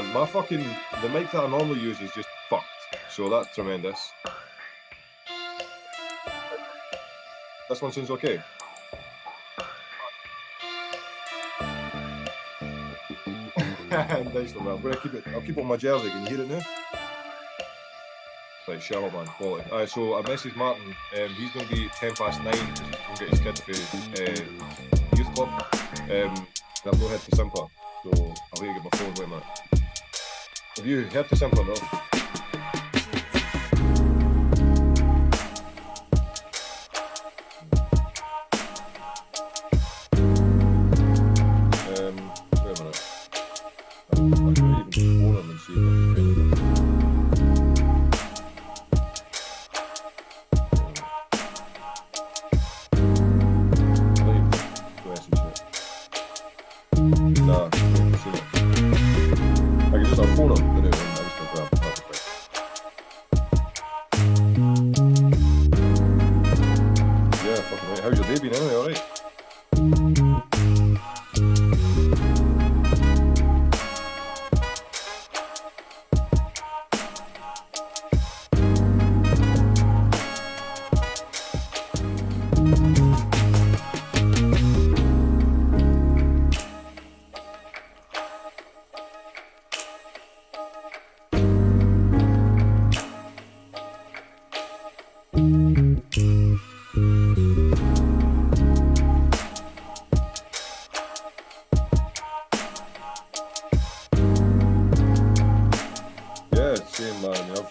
man. The mic that I normally use is just fucked. So that's tremendous. This one sounds okay. Nice one, man. I'm gonna keep it. I'll keep it on my jersey. Can you hear it now? Right, shut up, man. Quality. So I messaged Martin. He's going to be 9:10 because he's going to get his kid to youth club. I've no head to Simpa, so I'll need to get my phone. Wait a minute. Have you heard to Simpa, no? Wait a minute. I'm going to even phone him and see if I can find him. How's your day been anyway, alright?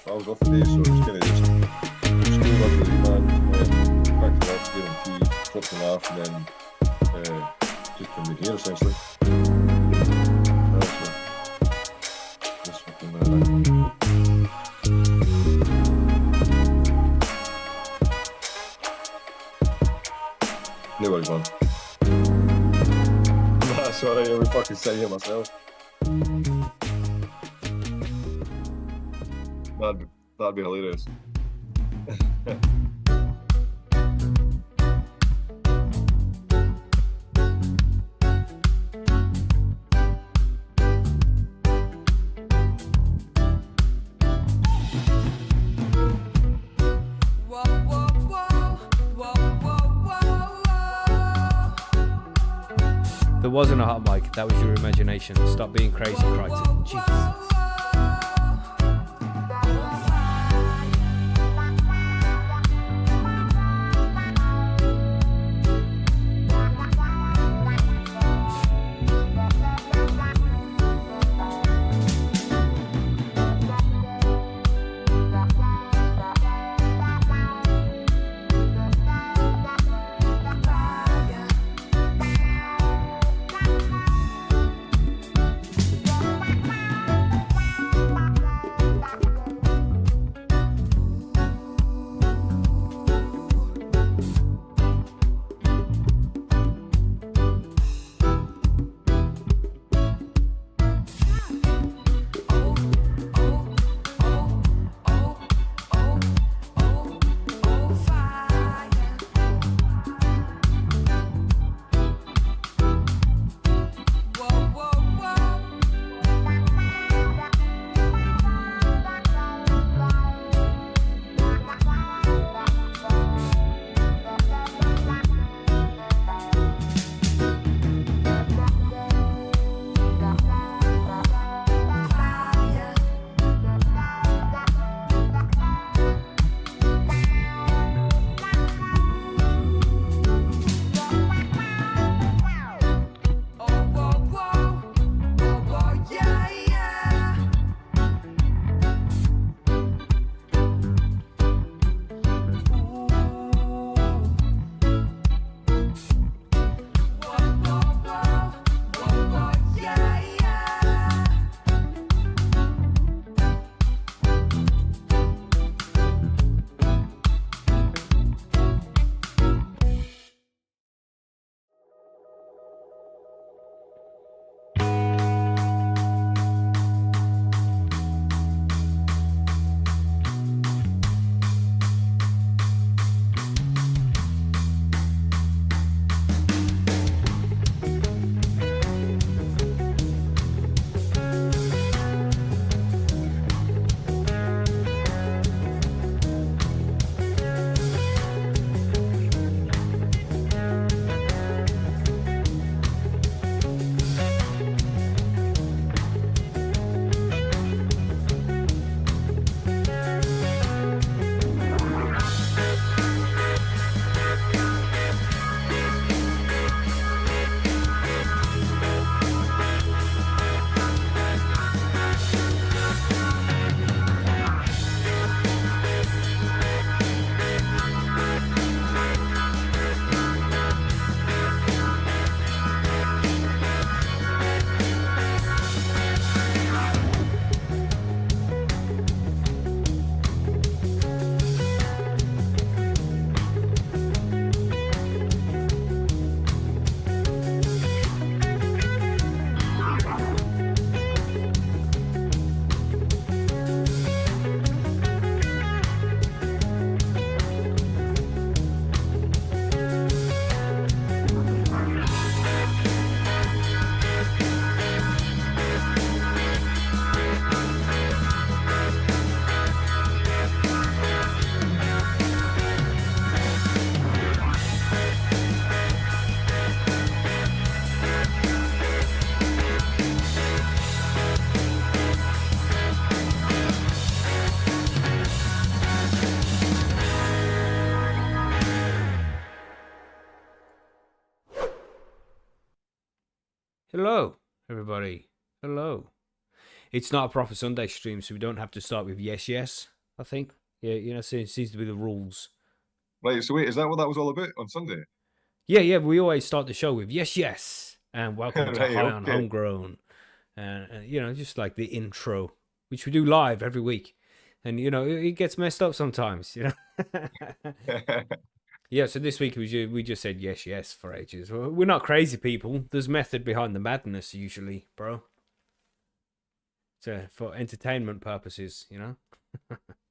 I was off today, so it's kind of just school run with the man, back to work, get on tea, dropped him off, and then just came in here essentially. Just fucking no worries, man. That's alright, I was fucking sitting here myself. That'd be hilarious. There wasn't a hot mic, that was your imagination. Stop being crazy, Crichton. Jesus. Hello, everybody. Hello. It's not a proper Sunday stream, so we don't have to start with yes, I think. Yeah, it seems to be the rules. Right, so wait, is that what that was all about on Sunday? Yeah, we always start the show with yes, and welcome to Right, High on okay. Homegrown. And, just like the intro, which we do live every week. And, it gets messed up sometimes, Yeah, so this week we just said yes for ages. We're not crazy people. There's method behind the madness usually, bro. So for entertainment purposes,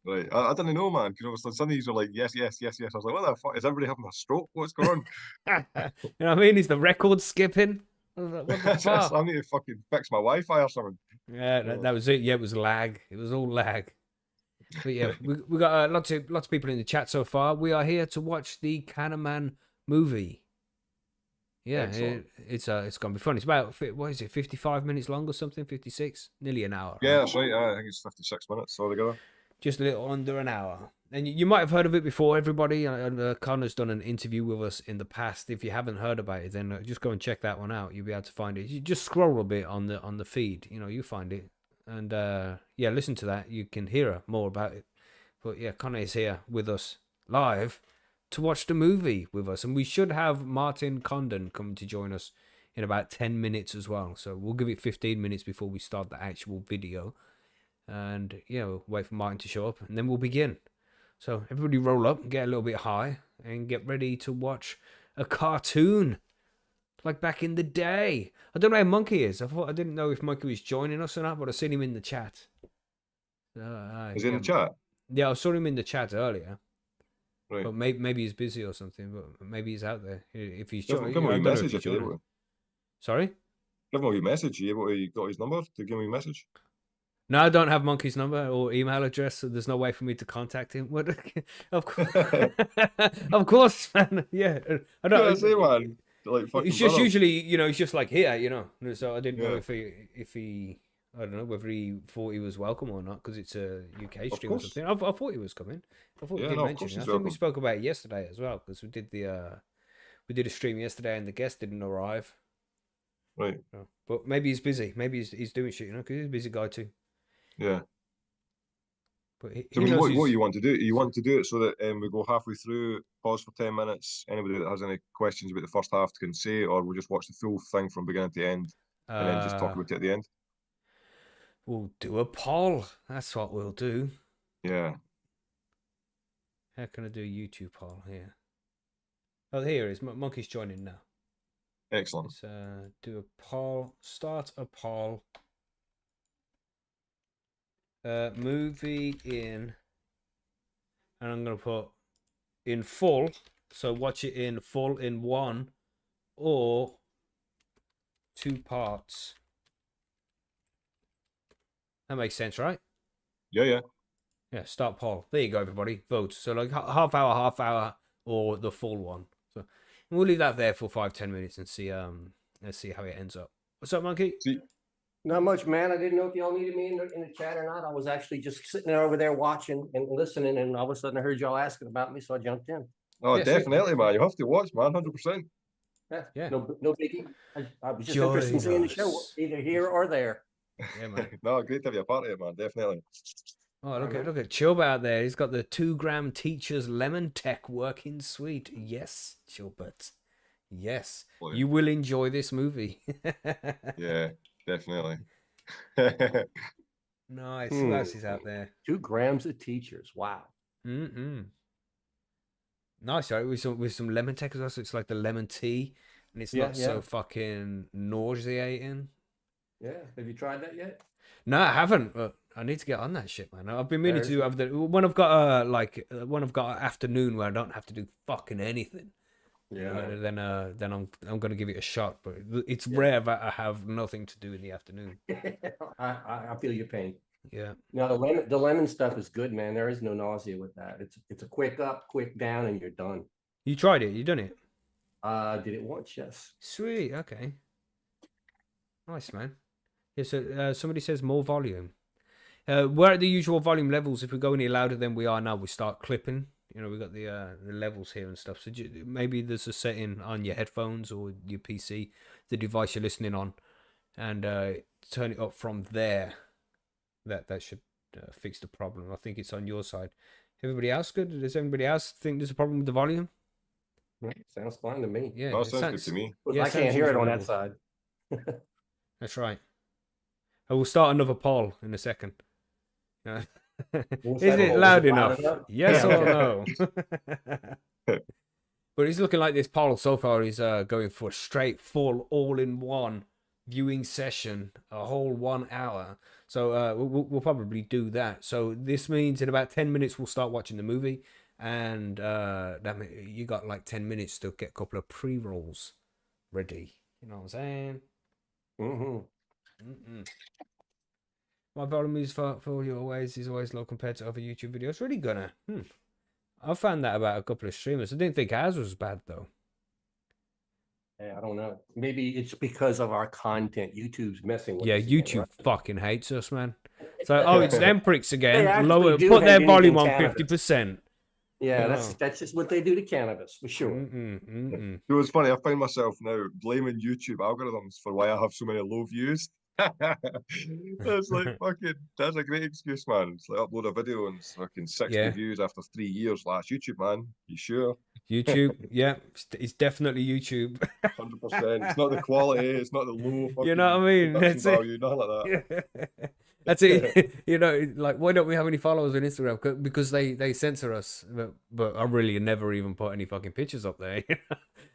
Right, I didn't know, man, because on Sundays are like, yes. I was like, what the fuck? Is everybody having a stroke? What's going on? You know what I mean? Is the record skipping? What the fuck? I need to fucking fix my Wi-Fi or something. Yeah, that was it. Yeah, it was lag. It was all lag. But yeah, we got lots of people in the chat so far. We are here to watch the Cannaman movie. Yeah, it's gonna be fun. It's about, what is it, 55 minutes long or something? 56, nearly an hour. Yeah, right? that's right. I think it's 56 minutes altogether. Just a little under an hour. And you might have heard of it before, everybody. Conor's done an interview with us in the past. If you haven't heard about it, then just go and check that one out. You'll be able to find it. You just scroll a bit on the feed. You find it. And listen to that. You can hear more about it. But yeah, Conor is here with us live to watch the movie with us. And we should have Martin Condon coming to join us in about 10 minutes as well. So we'll give it 15 minutes before we start the actual video. And we'll wait for Martin to show up, and then we'll begin. So everybody roll up, get a little bit high, and get ready to watch a cartoon like back in the day. I don't know how Monkey is. I didn't know if Monkey was joining us or not, but I seen him in the chat. Is he in the chat? Yeah, I saw him in the chat earlier. Right. But maybe he's busy or something. But maybe he's out there. If he's Give him a message if you're able to. Sorry? Give him a message. You able to got his number to give me a message? No, I don't have Monkey's number or email address, so there's no way for me to contact him. What? Of course, of course, man. Yeah, I don't. Yeah, say, man. Like, it's just usually, he's just like here, So I didn't know if he, I don't know whether he thought he was welcome or not because it's a UK stream or something. I thought he was coming. I thought we did mention it. I think we spoke about it yesterday as well because we did a stream yesterday and the guest didn't arrive. Right. But maybe he's busy. Maybe he's doing shit, because he's a busy guy too. Yeah. But So, I mean, what you want to do? You want to do it so that we go halfway through, pause for 10 minutes. Anybody that has any questions about the first half can say, or we'll just watch the full thing from beginning to end and then just talk about it at the end. We'll do a poll. That's what we'll do. Yeah. How can I do a YouTube poll here? Oh, here it is. Monkey's joining now. Excellent. Let's do a poll. Start a poll. Movie in, and I'm gonna put in full, so watch it in full in 1 or 2 parts. That makes sense, right? Yeah. Yeah, start poll. There you go, everybody. Vote. So like half hour, or the full one. So we'll leave that there for 5-10 minutes and see let's see how it ends up. What's up, Monkey? Not much, man. I didn't know if y'all needed me in the chat or not. I was actually just sitting there over there watching and listening, and all of a sudden I heard y'all asking about me, so I jumped in. Oh, yeah, definitely, man. You have to watch, man. 100%. Yeah. No biggie. I was just interested in seeing the show, either here or there. Yeah, man. No, great to have you a part of it, man. Definitely. Oh, look at Chub out there. He's got the 2-gram Teacher's Lemon Tech working sweet. Yes, Chubert. Yes, you will enjoy this movie. Yeah, definitely. Nice. Who else is out there? 2 grams of Teachers. Wow. Nice, right? With some lemon tech as well. So it's like the lemon tea, and it's not so fucking nauseating. Yeah. Have you tried that yet? No, I haven't. But I need to get on that shit, man. I've been meaning to do when I've got an afternoon where I don't have to do fucking anything. Yeah. Then I'm gonna give it a shot, but it's rare that I have nothing to do in the afternoon. I feel your pain. Yeah. Now the lemon stuff is good, man. There is no nausea with that. It's a quick up, quick down, and you're done. You tried it? You done it? Did it once? Yes. Sweet. Okay. Nice, man. Yeah. So somebody says more volume. We're at the usual volume levels. If we go any louder than we are now, we start clipping. We've got the levels here and stuff. So maybe there's a setting on your headphones or your PC, the device you're listening on, and turn it up from there. That should fix the problem. I think it's on your side. Everybody else good? Does anybody else think there's a problem with the volume? Sounds fine to me. Yeah, Oh, it sounds good to me. Yeah, I can't hear it on that reasonable. side. That's right. I will start another poll in a second. Is it loud enough? Yes or no? But he's looking like this poll so far. He's going for a straight full all-in-one viewing session, a whole 1 hour. So we'll probably do that. So this means in about 10 minutes we'll start watching the movie, and you got like 10 minutes to get a couple of pre-rolls ready. You know what I'm saying? My volume is for your ways is always low compared to other YouTube videos. Really gonna. I found that about a couple of streamers. I didn't think ours was bad though. Yeah, I don't know. Maybe it's because of our content. YouTube's messing with us. Yeah, YouTube fucking hates us, man. So, oh, it's them pricks again. actually do Put hate their anything volume on cannabis. 50%. Yeah, Oh. that's just what they do to cannabis, for sure. You know, it's funny. I find myself now blaming YouTube algorithms for why I have so many low views. It's like fucking. That's a great excuse, man. It's like upload a video and it's fucking 60 Yeah. views after 3 years. Last YouTube, man. You sure? YouTube, yeah, it's definitely YouTube. 100%. It's not the quality. It's not the low. Fucking You know what I mean? production That's it. value, nothing like that. That's it. You know, like, why don't we have any followers on Instagram? Because they censor us. But I really never even put any fucking pictures up there.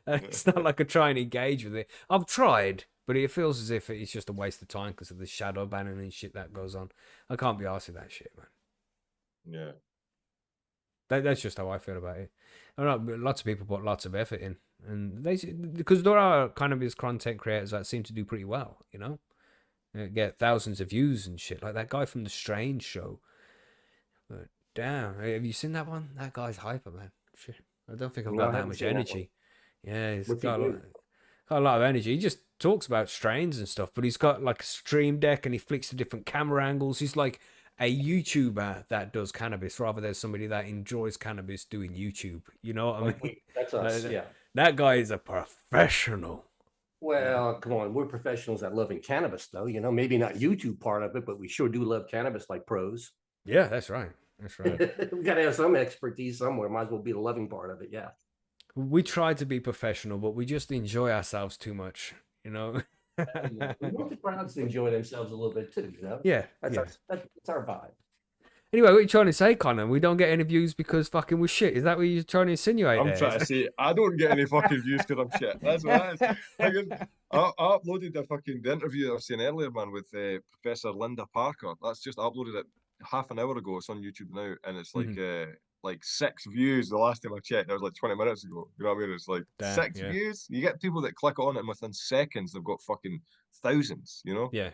It's not like I try and engage with it. I've tried, but it feels as if it's just a waste of time because of the shadow banning and shit that goes on. I can't be arsed with that shit, man. Yeah. That's just how I feel about it. I don't know, lots of people put lots of effort in, and because there are cannabis content creators that seem to do pretty well, you know, get thousands of views and shit, like that guy from the Strange Show. But damn, have you seen that one? That guy's hyper, man. Shit, I don't think I've got that much energy. Yeah, he's got a lot of energy. He just talks about strains and stuff, but he's got like a stream deck and he flicks to different camera angles. He's like a YouTuber that does cannabis rather than somebody that enjoys cannabis doing YouTube. You know what I mean? That's us, yeah. That guy is a professional. Well, come on, we're professionals at loving cannabis, though. You know, maybe not YouTube part of it, but we sure do love cannabis like pros. Yeah, that's right. That's right. We got to have some expertise somewhere. Might as well be the loving part of it, yeah. We try to be professional, but we just enjoy ourselves too much, you know? We want the crowds to enjoy themselves a little bit too, you know? Yeah. That's our vibe. Anyway, what are you trying to say, Conor? We don't get any views because fucking we're shit. Is that what you're trying to insinuate? I'm trying to say I don't get any fucking views because I'm shit. That's what that is. I uploaded the interview I was saying earlier, man, with Professor Linda Parker. That's just I uploaded it half an hour ago. It's on YouTube now, and it's like 6 views the last time I checked. That was like 20 minutes ago. You know what I mean? It's like 6 views. You get people that click on it, and within seconds they've got fucking thousands. You know? Yeah.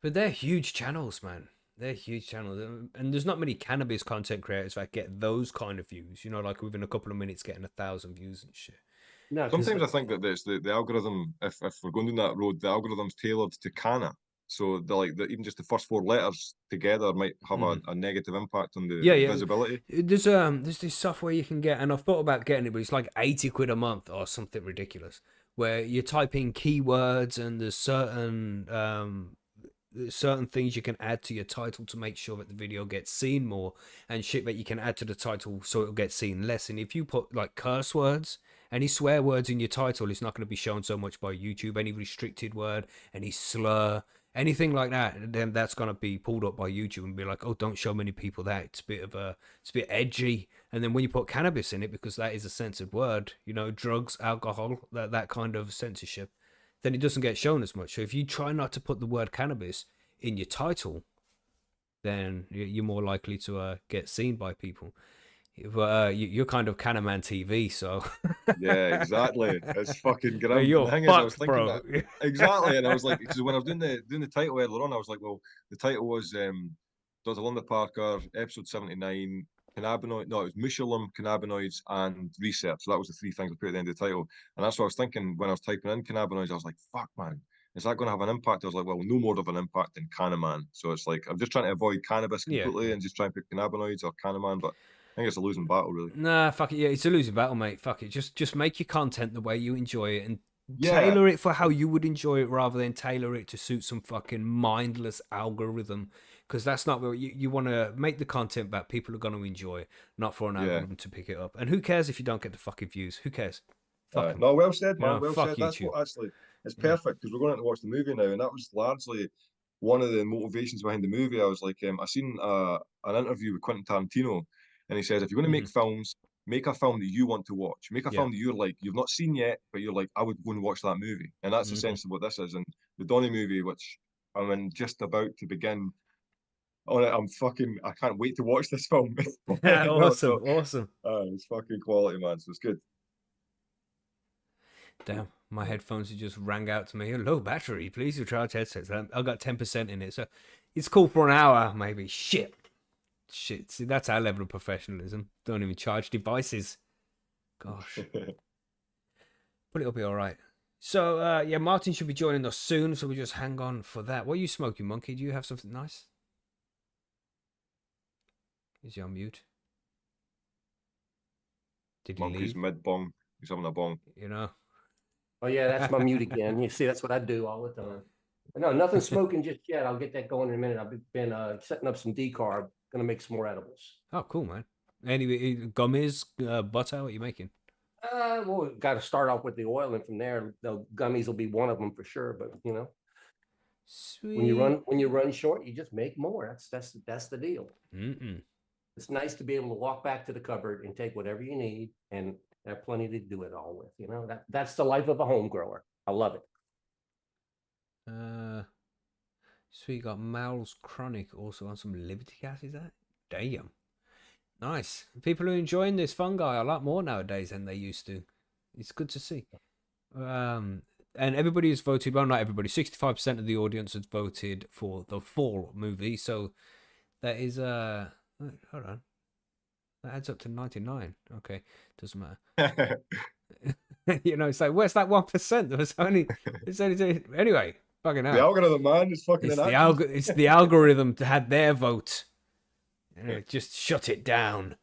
But they're huge channels, man. They're huge channels, and there's not many cannabis content creators that get those kind of views. You know, like within a couple of minutes getting 1,000 views and shit. No, sometimes I think that the algorithm, if we're going down that road, the algorithm's tailored to Canna. So even just the first 4 letters together might have a negative impact on the visibility. There's this software you can get, and I've thought about getting it, but it's like 80 quid a month or something ridiculous, where you type in keywords and there's certain things you can add to your title to make sure that the video gets seen more, and shit that you can add to the title so it'll get seen less. And if you put like curse words, any swear words in your title, it's not going to be shown so much by YouTube. Any restricted word, any slur, anything like that, then that's going to be pulled up by YouTube and be like, oh, don't show many people that. It's a bit edgy. And then when you put cannabis in it, because that is a censored word, you know, drugs, alcohol, that kind of censorship, then it doesn't get shown as much. So if you try not to put the word cannabis in your title, then you're more likely to get seen by people. But you're kind of Cannaman TV, so yeah, exactly. It's fucking great. You're the thing fucked, is, I was thinking bro. that exactly, and I was like, because when I was doing the title earlier on, I was like, well, the title was Dr. Linda Parker, episode 79. Cannabinoid, no, it was Mushalum, cannabinoids, and research. So that was the 3 things I put at the end of the title. And that's what I was thinking when I was typing in cannabinoids. I was like, fuck, man, is that going to have an impact? I was like, well, no more of an impact than Cannaman. So it's like, I'm just trying to avoid cannabis completely and just try and put cannabinoids or Cannaman. But I think it's a losing battle, really. Nah, fuck it. Yeah, it's a losing battle, mate. Fuck it. Just make your content the way you enjoy it, and Yeah, Tailor it for how you would enjoy it rather than tailor it to suit some fucking mindless algorithm. Because that's not what you want to make the content that people are going to enjoy, not for an yeah. algorithm to pick it up. And who cares if you don't get the fucking views? Who cares? Fuck 'em. No, well said, You man. know, Well fuck said. That's YouTube. what actually it's Yeah. perfect because we're going to watch the movie now, and that was largely one of the motivations behind the movie. I was like, I seen an interview with Quentin Tarantino, and he says if you're going to make films, make a film that you want to watch. Make a Yeah. film that you're like you've not seen yet, but you're like, I would go and watch that movie, and that's essentially what this is. And the Donnie movie, which I'm in just about to begin on it, I can't wait to watch this film. You know, Awesome, awesome. it's fucking quality, man. So it's good. Damn, my headphones just rang out to me. Low battery, please recharge headsets. I got 10% in it, so it's cool for an hour, maybe. Shit. See, that's our level of professionalism. Don't even charge devices. Gosh. But it'll be all right. So, yeah, Martin should be joining us soon, so we just hang on for that. What are you smoking, Monkey? Do you have something nice? Is he on mute? Did he Monkey's leave? mid bong. He's having a bong. You know? Oh yeah, that's my mute again. You see, that's what I do all the time. No, nothing smoking just yet. I'll get that going in a minute. I've been setting up some decarb. Gonna make some more edibles. Oh, cool, man. Anyway, gummies, butter, what are you making? Well, got to start off with the oil, and from there, the gummies will be one of them for sure. But you know, Sweet. when you run short, you just make more. That's the deal. Mm-mm. It's nice to be able to walk back to the cupboard and take whatever you need, and have plenty to do it all with. You know, that's the life of a home grower. I love it. So you got Mal's Chronic also on some Liberty Gas, is that? Damn. Nice. People are enjoying this fungi a lot more nowadays than they used to. It's good to see. And everybody has voted, well, not everybody, 65% of the audience has voted for the Fall movie. So that is, hold on. That adds up to 99. Okay. Doesn't matter. You know, it's like, where's that 1%? There was only, anyway, fucking hell. The algorithm, man, is fucking It's the algorithm that had their vote. Just shut it down.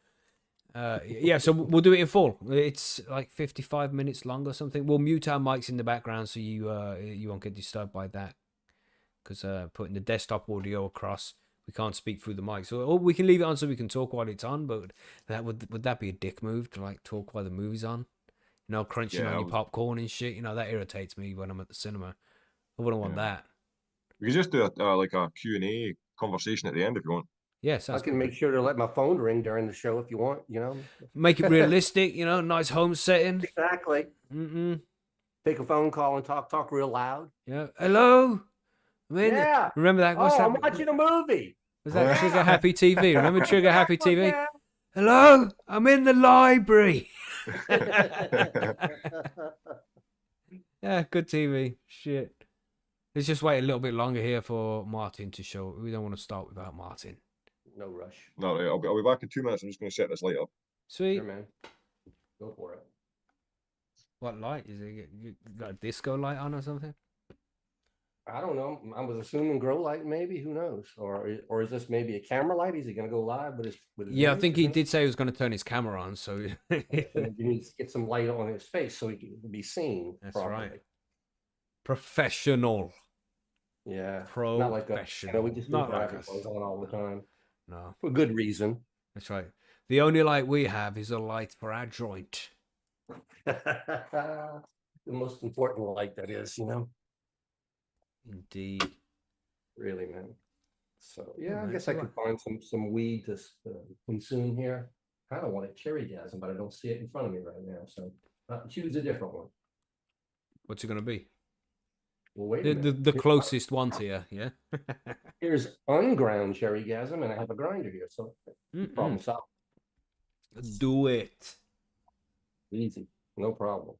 Yeah, so we'll do it in full. It's like 55 minutes long or something. We'll mute our mics in the background so you won't get disturbed by that. Because putting the desktop audio across, we can't speak through the mic. So we can leave it on so we can talk while it's on. But that would that be a dick move to like talk while the movie's on? You know, crunching on your popcorn and shit. You know, that irritates me when I'm at the cinema. I wouldn't want that. We could just do like a Q&A conversation at the end if you want. Yes, I can make sure to let my phone ring during the show if you want. You know, make it realistic. You know, nice home setting. Exactly. Take a phone call and talk real loud. Yeah. Hello. Yeah. Remember that? What's that? I'm watching a movie. Was that Trigger Happy TV? Remember Trigger Happy TV? Yeah. Hello, I'm in the library. Yeah, good TV. Shit. Let's just wait a little bit longer here for Martin to show. We don't want to start without Martin. No rush. No, I'll be back in 2 minutes. I'm just going to set this light up. Sweet. Sure, man. Go for it. What light is it? You got a disco light on or something? I don't know. I was assuming grow light, maybe. Who knows? Or is this maybe a camera light? Is he going to go live with his yeah, I think he did say he was going to turn his camera on. So you need to get some light on his face so he can be seen. That's properly. Right. Professional. Yeah. Professional. Not like we just not leave like us. on all the time. No. For good reason. That's right. The only light we have is a light for our joint. The most important light that is, you know. Indeed. Really, man. So yeah, I guess I could find some weed to consume here. I kind of want a cherry gasm, but I don't see it in front of me right now. So choose a different one. What's it going to be? Well, wait a minute. The closest one to you, yeah? Here's unground cherry gasm, and I have a grinder here, so problem solved. Do it. Easy, no problem.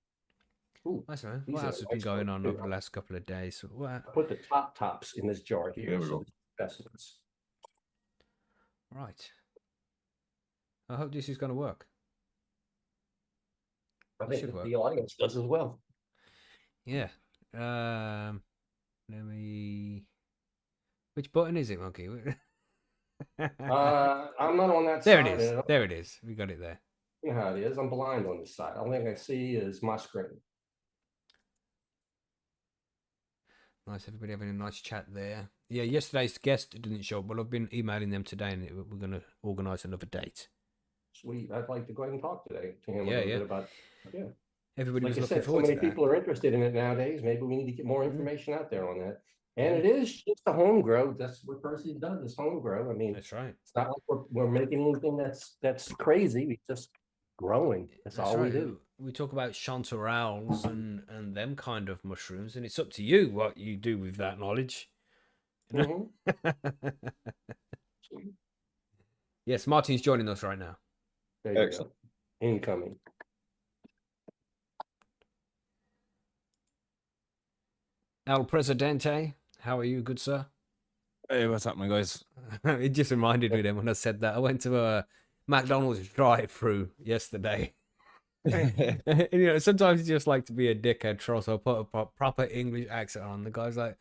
Ooh, that's right. What else has been going on over the last couple of days? I put the tops in this jar here. There we go. Specimens. Right. I hope this is going to work. I think the audience does as well. Yeah. Let me. Which button is it, Monkey? I'm not on that there side. It is. There it is. We got it there. You know how it is. I'm blind on this side. The only thing I see is my screen. Nice. Everybody having a nice chat there. Yeah, yesterday's guest didn't show up, but I've been emailing them today, and we're going to organise another date. Sweet. I'd like to go ahead and talk today to him a Yeah, little yeah. bit about. Yeah. Everybody Like was I looking said, so forward many to that. people are interested in it nowadays. Maybe we need to get more information out there on that. And Yeah. it is just a home grow. That's what Percy does, is home grow. I mean, That's right. it's not like we're making anything that's crazy. We just growing. That's all we right. do. We talk about chanterelles and them kind of mushrooms, and it's up to you what you do with that knowledge. You know? Yes, Martin's joining us right now. There you Excellent. go. Incoming. El Presidente, how are you, good sir? Hey, what's happening, guys? It just reminded me then when I said that. I went to a McDonald's drive-through yesterday. And, you know, sometimes you just like to be a dickhead troll, so I put a proper English accent on. The guy's like,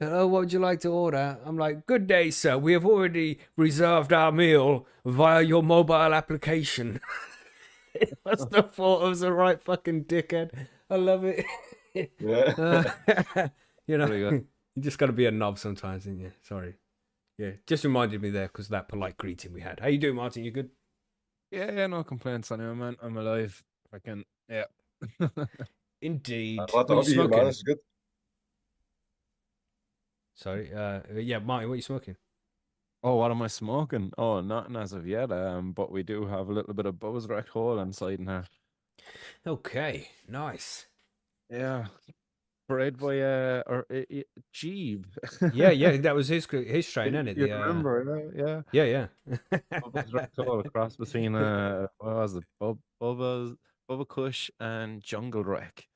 "Oh, what would you like to order?" I'm like, "Good day, sir. We have already reserved our meal via your mobile application." It must have thought I was the right fucking dickhead. I love it. Yeah. You know, you just got to be a knob sometimes, didn't you? Sorry. Yeah, just reminded me there because of that polite greeting we had. How you doing, Martin? You good? Yeah, no complaints anyway, man. I'm alive. Yeah. Indeed. Glad to What have you you here, man. smoking? This is good. Sorry. Yeah, Martin, what you smoking? Oh, what am I smoking? Oh, nothing as of yet. But we do have a little bit of Buzz Wreck Hole inside in here. Okay, nice. Yeah. Bred by Jeeb. Yeah, that was his strain, isn't it? You remember? Yeah. Yeah. Buzz Wreck Hole, a cross between what was it? Bubba Kush and Jungle Wreck.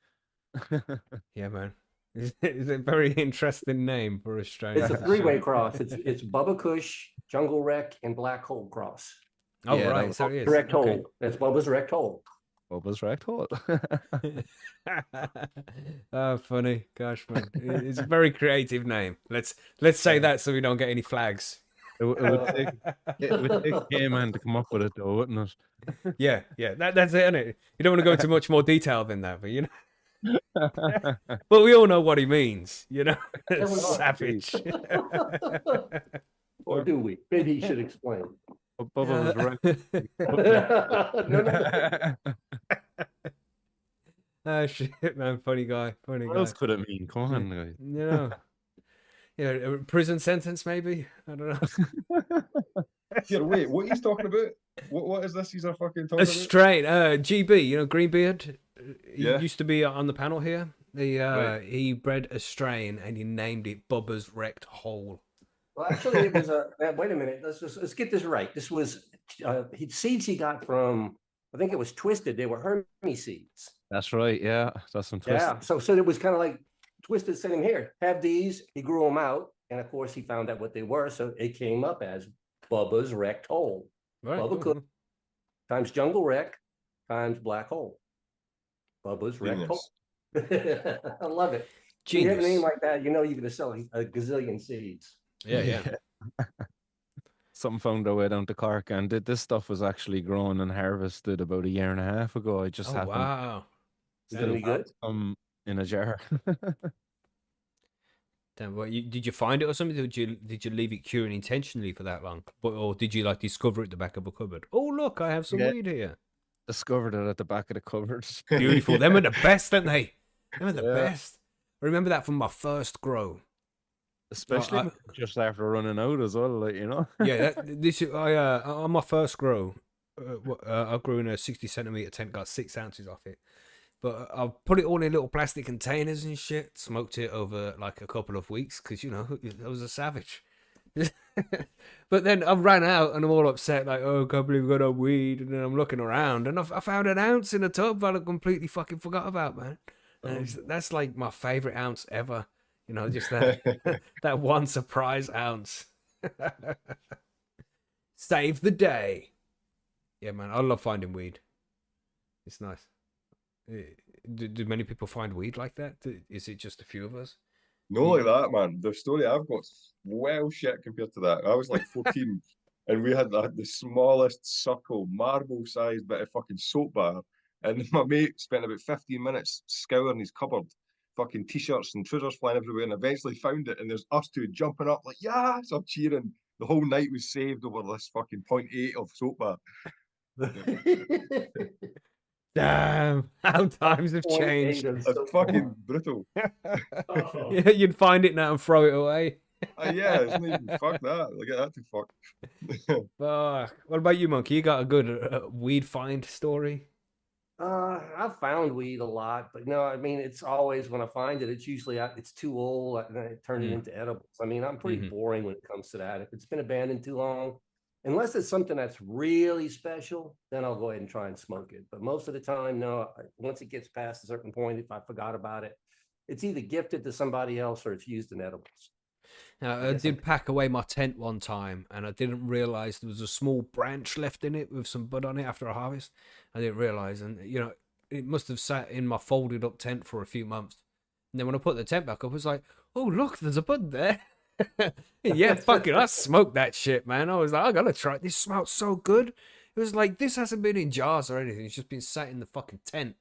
Yeah, man. It's a very interesting name for a strain. It's a three-way cross. It's Bubba Kush, Jungle Wreck, and Black Hole cross. Oh, Yeah, right. So it is. Direct Okay. hole. That's Bubba's direct hole. Bubba's Wreck Hole. Oh, funny. Gosh, man. It's a very creative name. Let's say that so we don't get any flags. It would take Canaman to come up with it, though, wouldn't it? Yeah. That's it, isn't it? You don't want to go into much more detail than that, but you know. But we all know what he means, you know. Savage. Or do we? Maybe he should explain. Bubba was right. Oh shit, man! Funny guy. What else could it mean? Come on, guys. You know, yeah, a prison sentence maybe. I don't know. Here, wait, what he's talking about? What is this? He's a fucking talking A about? strain, GB. You know, Greenbeard. He Yeah. used to be on the panel here. Right. He bred a strain and he named it Bubba's Wrecked Hole. Well, actually, it was a. Wait a minute. Let's get this right. This was seeds he got from. I think it was Twisted. They were Hermes seeds. That's right. Yeah, that's some twist. Yeah. So it was kind of like Twisted sent him here. Have these. He grew them out, and of course, he found out what they were. So it came up as Bubba's Wrecked Hole. Right. Bubba Cook times Jungle Wreck times Black Hole. Bubba's Wrecked Hole. I love it. When you have a name like that, you know you're going to sell a gazillion seeds. Yeah. Something found our way down to Cork, and this stuff was actually grown and harvested about a year and a half ago. I just happened Wow. Is it any good? in a jar. Damn, well, did you find it or something? Did you leave it curing intentionally for that long, or did you like discover it at the back of a cupboard? Oh look, I have some Yeah. weed here. Discovered it at the back of the cupboard. Beautiful. Them are the best, aren't they? Them are the Yeah. best. I remember that from my first grow. Especially just after running out as well, like, you know. Yeah, this is on my first grow. I grew in a 60 centimeter tent, got 6 ounces off it. But I put it all in little plastic containers and shit. Smoked it over like a couple of weeks because, you know, I was a savage. But then I ran out and I'm all upset, like, oh, I can't believe we got no weed. And then I'm looking around and I found an ounce in a tub that I completely fucking forgot about, man. And that's like my favorite ounce ever. You know, just that that one surprise ounce. Save the day. Yeah, man, I love finding weed. It's nice. Do many people find weed like that? Is it just a few of us? No, like that, man. The story I've got's well shit compared to that. I was like 14 and we had the smallest circle, marble-sized bit of fucking soap bar. And my mate spent about 15 minutes scouring his cupboard fucking t-shirts and trousers flying everywhere, and eventually found it, and there's us two jumping up like, yeah, so I'm cheering. The whole night was saved over this fucking 0.8 of soap bar. Damn, how times have changed. It's fucking brutal. Yeah, you'd find it now and throw it away. Yeah, it's not even, fuck that. Look at that to fuck. Fuck. What about you, Monkey? You got a good weed find story? I've found weed a lot, but no, I mean, it's always when I find it, it's usually it's too old and I turn it into edibles. I mean, I'm pretty boring when it comes to that. If it's been abandoned too long, unless it's something that's really special, then I'll go ahead and try and smoke it. But most of the time, no, once it gets past a certain point, if I forgot about it, it's either gifted to somebody else or it's used in edibles. Now, I did pack away my tent one time and I didn't realize there was a small branch left in it with some bud on it after a harvest. I didn't realize, and it must have sat in my folded up tent for a few months. And then when I put the tent back up, I was like, oh, look, there's a bud there. Yeah, fuck it, I smoked that shit, man. I was like, I gotta try it. This smells so good. It was like, this hasn't been in jars or anything. It's just been sat in the fucking tent.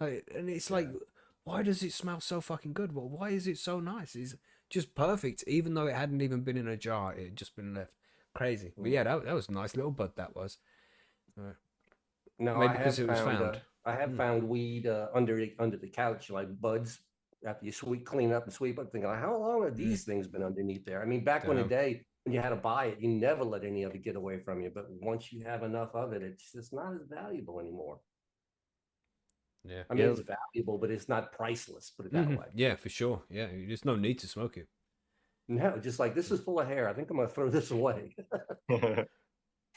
And it's like, why does it smell so fucking good? Well, why is it so nice? It's just perfect, even though it hadn't even been in a jar. It had just been left. Crazy. But yeah, that was a nice little bud, that was. No, maybe because it was found. I have found weed under the couch, like buds. After you clean up and sweep up, thinking, like, how long have these things been underneath there? I mean, back in the day when you had to buy it, you never let any of it get away from you. But once you have enough of it, it's just not as valuable anymore. Yeah, I mean, it's valuable, but it's not priceless. Put it that way. Yeah, for sure. Yeah, there's no need to smoke it. No, just like, this is full of hair. I think I'm gonna throw this away.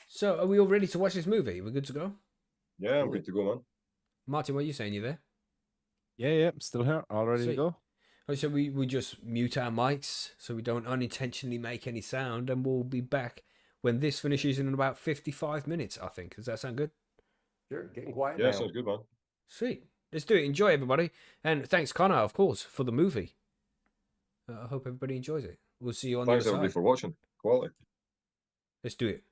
So, are we all ready to watch this movie? We're good to go? Yeah, I'm good to go, man. Martin, what are you saying? You there? Yeah, still here, all ready to go. Oh, so we just mute our mics so we don't unintentionally make any sound, and we'll be back when this finishes in about 55 minutes, I think. Does that sound good? Sure, getting quiet Yeah, now. sounds good, man. Sweet. Let's do it. Enjoy, everybody. And thanks, Conor, of course, for the movie. I hope everybody enjoys it. We'll see you on Thanks, the other everybody, side. for watching. Quality. Let's do it.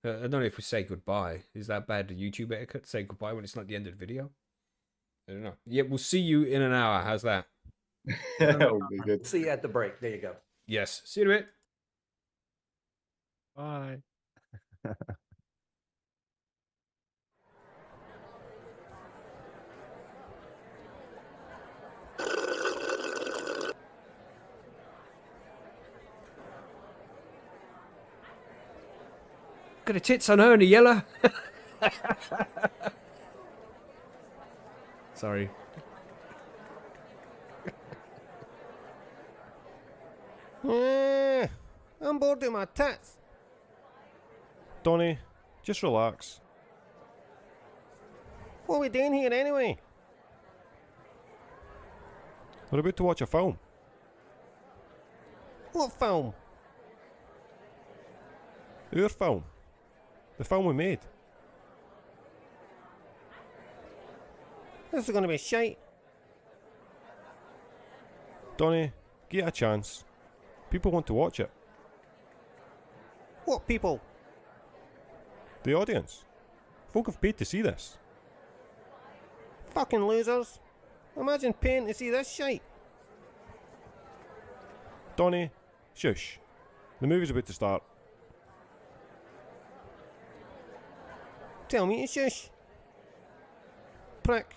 I don't know if we say goodbye. Is that bad? The YouTube etiquette? Say goodbye when it's not the end of the video? I don't know. Yeah, we'll see you in an hour. How's that? That'll be good. See you at the break. There you go. Yes. See you in a bit. Bye. Got a tits on her and a yellow. Sorry. I'm bored with my tits. Donny, just relax. What are we doing here anyway? We're about to watch a film. What film? Our film. The film we made. This is going to be shite. Donny, give it a chance. People want to watch it. What people? The audience. Folk have paid to see this. Fucking losers. Imagine paying to see this shite. Donny, shush. The movie's about to start. Tell me to shush. Prick.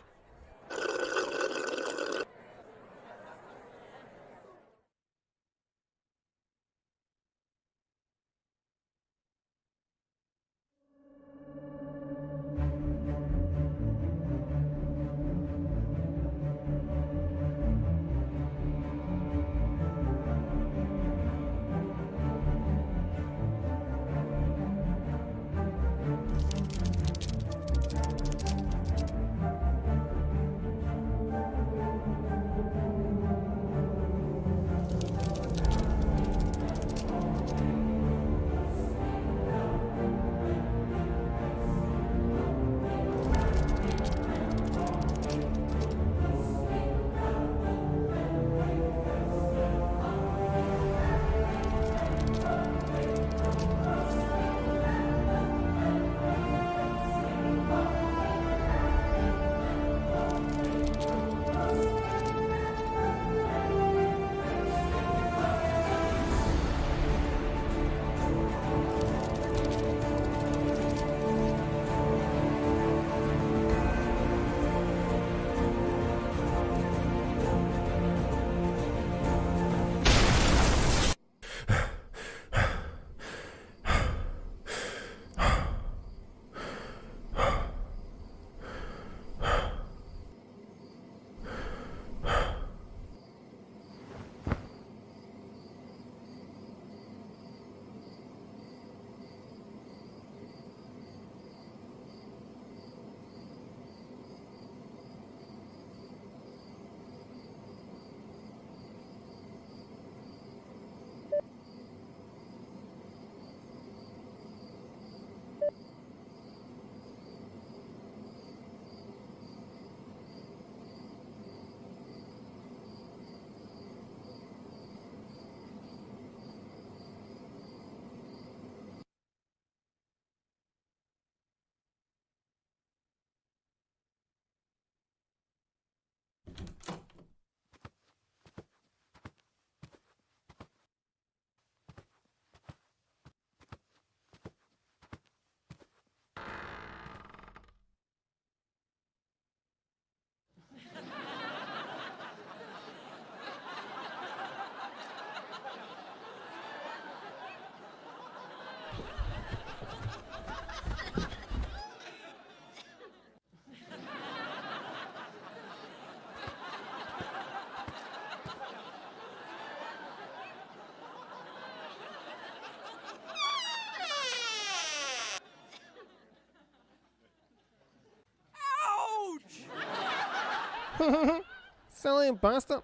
Silly bastard.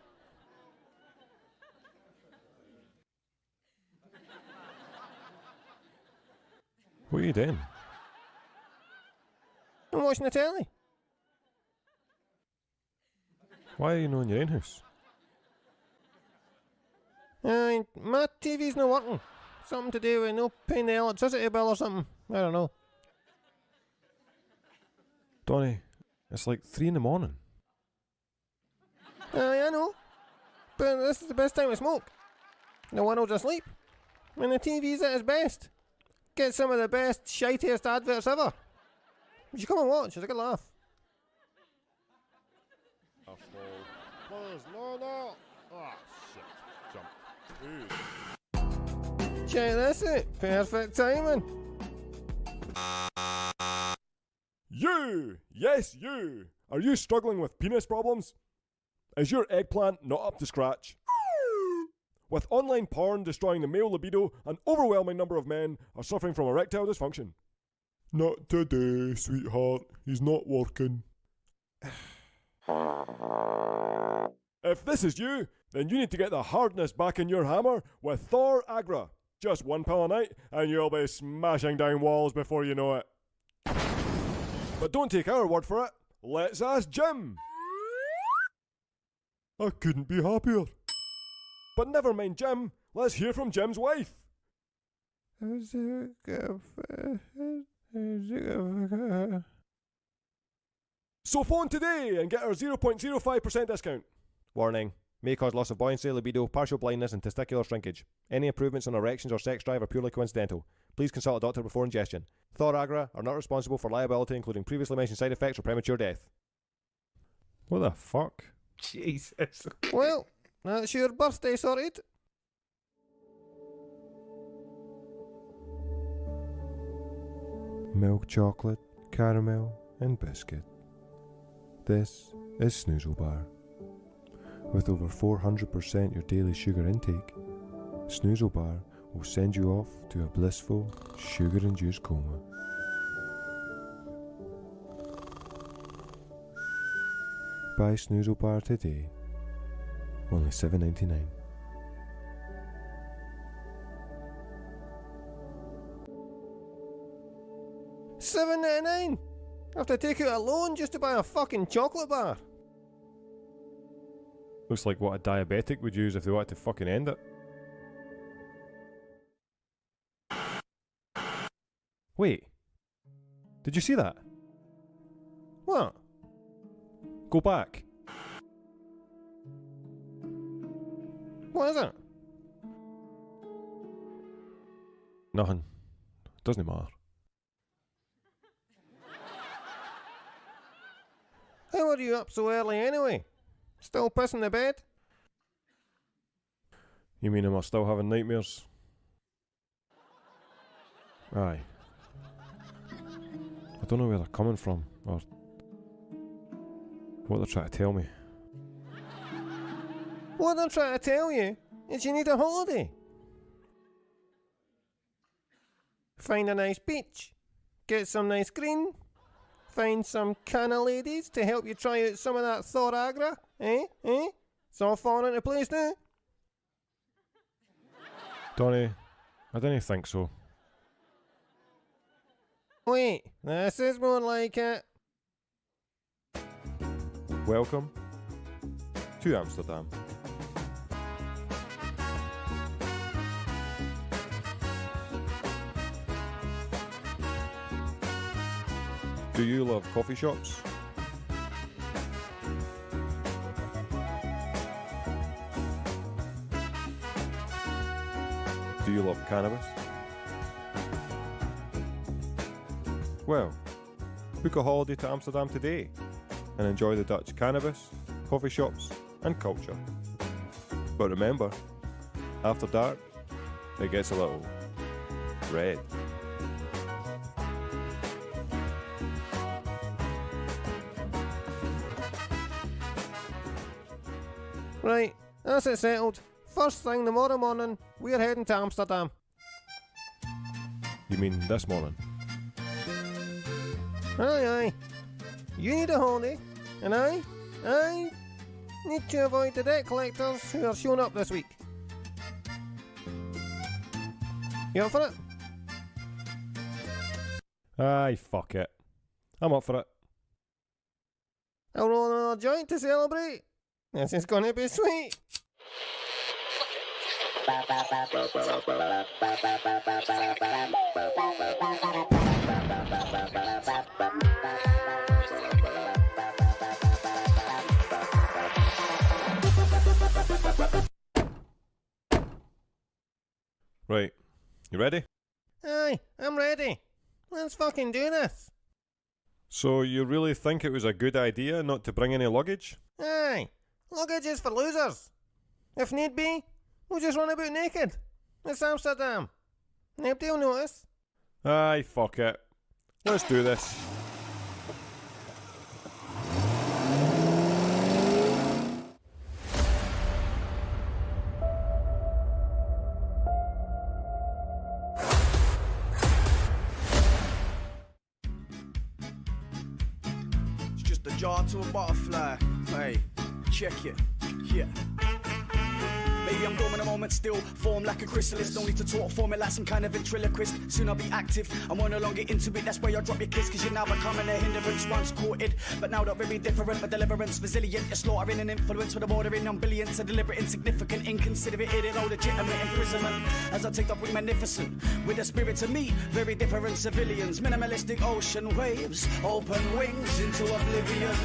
What are you doing? I'm watching the telly. Why are you not in your own house? My TV's not working. Something to do with no paying the electricity bill or something. I don't know. Donnie, it's like 3 a.m. I know. But this is the best time to smoke. No one will asleep. When the TV's at its best. Get some of the best, shitiest adverts ever. You should come and watch. It's a good laugh. Please, no. Oh, shit. Jump. Check this out. Perfect timing. You! Yes, you! Are you struggling with penis problems? Is your eggplant not up to scratch? With online porn destroying the male libido, an overwhelming number of men are suffering from erectile dysfunction. Not today, sweetheart. He's not working. If this is you, then you need to get the hardness back in your hammer with Thor Agra. Just 1 pill a night, and you'll be smashing down walls before you know it. But don't take our word for it. Let's ask Jim. I couldn't be happier. But never mind Jim. Let's hear from Jim's wife. So phone today and get our 0.05% discount. Warning. May cause loss of buoyancy, libido, partial blindness, and testicular shrinkage. Any improvements on erections or sex drive are purely coincidental. Please consult a doctor before ingestion. Thor Agra are not responsible for liability, including previously mentioned side effects or premature death. What the fuck? Jesus. Well, that's your birthday sorted. Milk chocolate, caramel, and biscuit. This is Snoozle Bar. With over 400% your daily sugar intake, Snoozle Bar will send you off to a blissful, sugar-induced coma. Buy Snoozle Bar today. Only $7.99. $7.99? I have to take out a loan just to buy a fucking chocolate bar. Looks like what a diabetic would use if they wanted to fucking end it. Wait. Did you see that? What? Go back. What is it? Nothing. Doesn't matter. How are you up so early anyway? Still pissing the bed? You mean am I still having nightmares? Aye. I don't know where they're coming from, or what they're trying to tell me. What they're trying to tell you is you need a holiday. Find a nice beach, get some nice green, find some canna ladies to help you try out some of that Thor Agra, eh? It's all falling into place now. Donnie, I don't think so. Wait, this is more like it. Welcome to Amsterdam. Do you love coffee shops? Do you love cannabis? Well, book a holiday to Amsterdam today and enjoy the Dutch cannabis, coffee shops and culture. But remember, after dark, it gets a little red. Right, that's it settled. First thing tomorrow morning, we're heading to Amsterdam. You mean this morning? Aye. You need a holiday, and I I need to avoid the debt collectors who are showing up this week. You up for it? Aye, fuck it. I'm up for it. I'll roll another joint to celebrate. This is gonna be sweet. Right. You ready? Aye, I'm ready. Let's fucking do this. So you really think it was a good idea not to bring any luggage? Aye, luggage is for losers. If need be, we'll just run about naked. It's Amsterdam. Nobody will notice. Aye, fuck it. Let's do this. It's just a jar to a butterfly. Hey, check it. Yeah. Baby, I'm dormant a moment still, form like a chrysalis. No need to talk, form it like some kind of ventriloquist. Soon I'll be active, I'm no longer into it. That's why I drop your kiss, cause you're now becoming a hindrance. Once courted, but now not very different. But deliverance, resilient, you're slaughtering an influence with a bordering on billions. A deliberate, insignificant, inconsiderate, it all legitimate imprisonment. As I take off with magnificent, with a spirit to me, very different civilians. Minimalistic ocean waves, open wings into oblivion.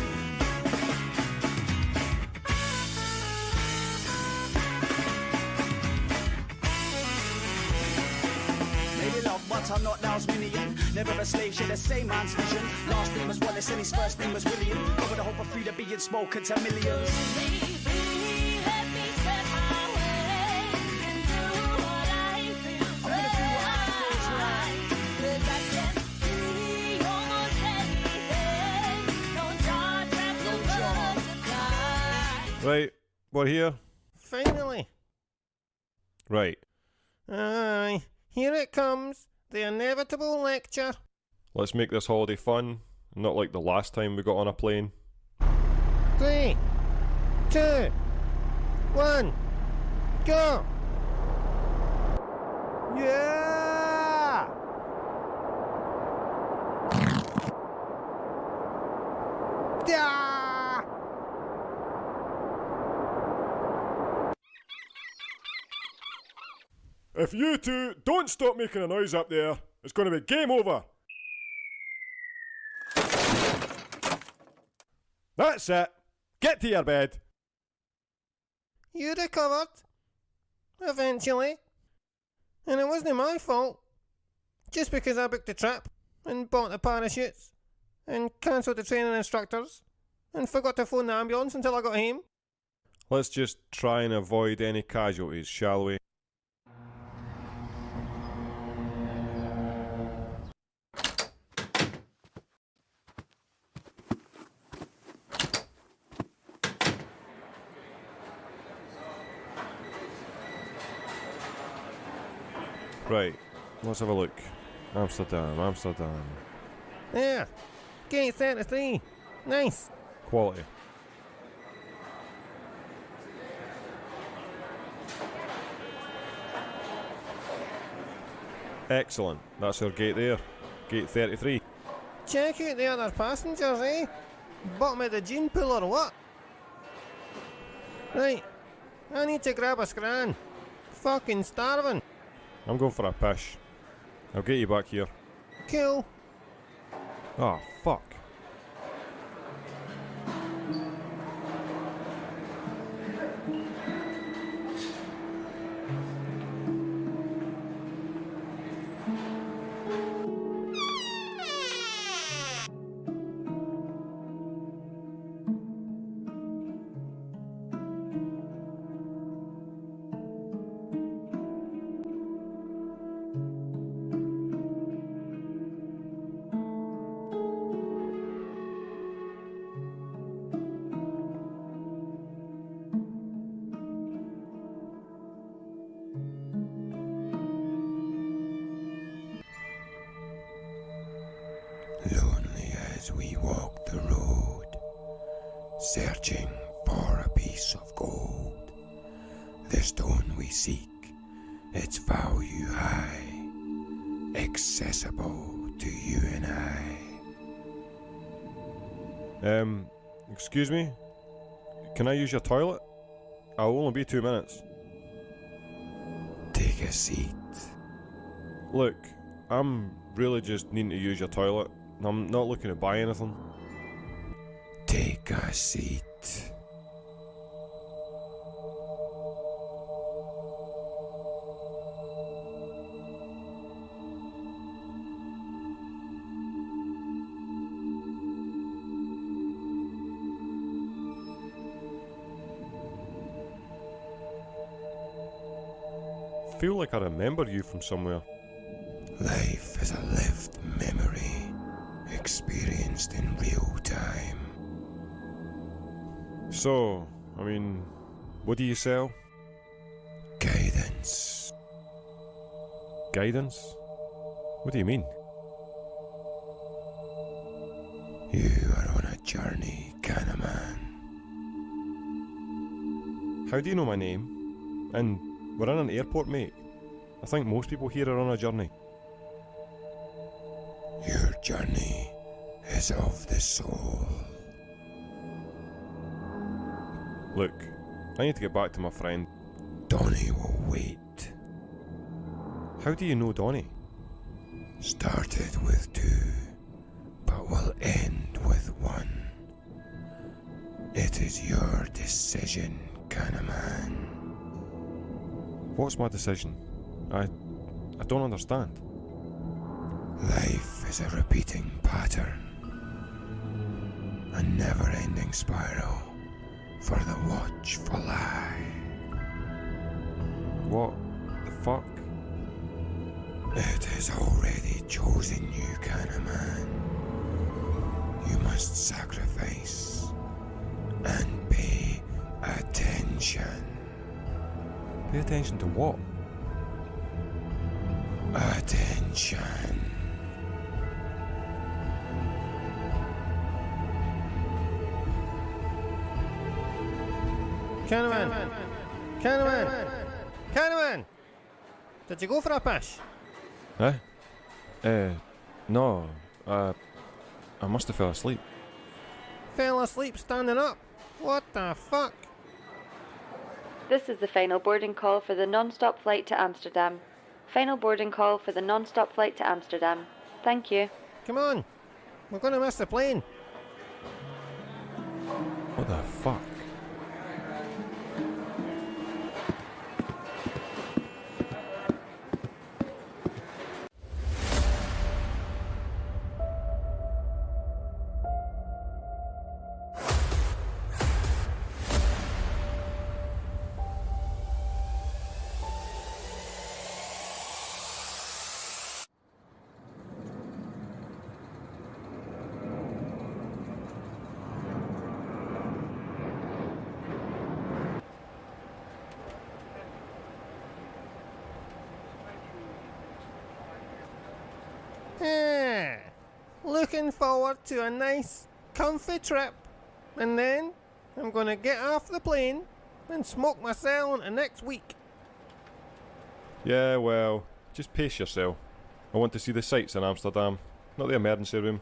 But I'm not now's minion. Never a slave, share the same man's vision. Last name was Wallace and his first name was William. But with the hope of freedom being spoken to millions. Right, we're here. Finally. Right. Aye, here it comes. The inevitable lecture. Let's make this holiday fun, not like the last time we got on a plane. 3, 2, 1, go! Yeah! Yeah! If you two don't stop making a noise up there, it's going to be game over. That's it. Get to your bed. You recovered. Eventually. And it wasn't my fault. Just because I booked the trip, and bought the parachutes, and cancelled the training instructors, and forgot to phone the ambulance until I got home. Let's just try and avoid any casualties, shall we? Right, let's have a look. Amsterdam. There. Gate 33. Nice. Quality. Excellent. That's our gate there. Gate 33. Check out the other passengers, eh? Bottom of the gene pool or what? Right. I need to grab a scran. Fucking starving. I'm going for a pish. I'll get you back here. Cool. Oh, fuck. searching for a piece of gold. The stone we seek, its value high, accessible to you and I. Excuse me? Can I use your toilet? I'll only be 2 minutes. Take a seat. Look, I'm really just needing to use your toilet. I'm not looking to buy anything. Take a seat. Feel like I remember you from somewhere. Life is a lived memory, experienced in real time. So, I mean, what do you sell? Guidance. Guidance? What do you mean? You are on a journey, Cannaman. How do you know my name? And we're in an airport, mate. I think most people here are on a journey. Your journey is of the soul. Look, I need to get back to my friend. Donnie will wait. How do you know Donnie? Started with 2, but will end with 1. It is your decision, Cannaman. What's my decision? I don't understand. Life is a repeating pattern. A never-ending spiral for the watchful eye. What the fuck? It has already chosen you, Cannaman. You must sacrifice and pay attention. Pay attention to what? Attention. Cannaman! Cannaman! Cannaman! Did you go for a piss? Huh? No. I must have fell asleep. Fell asleep standing up? What the fuck? This is the final boarding call for the non-stop flight to Amsterdam. Final boarding call for the non-stop flight to Amsterdam. Thank you. Come on! We're gonna miss the plane. What the fuck? Looking forward to a nice, comfy trip. And then I'm gonna get off the plane and smoke myself into next week. Yeah, well, just pace yourself. I want to see the sights in Amsterdam, not the emergency room.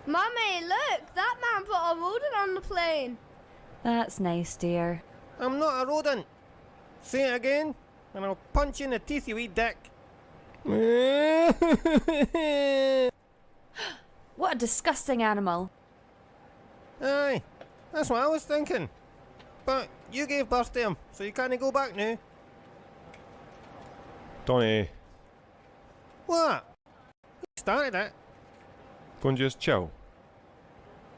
Mummy, look! That man put a rodent on the plane. That's nice, dear. I'm not a rodent. Say it again, and I'll punch you in the teeth, you wee dick. What a disgusting animal. Aye, that's what I was thinking. But you gave birth to him, so you can't go back now. Donnie, What? You started it. go and just chill.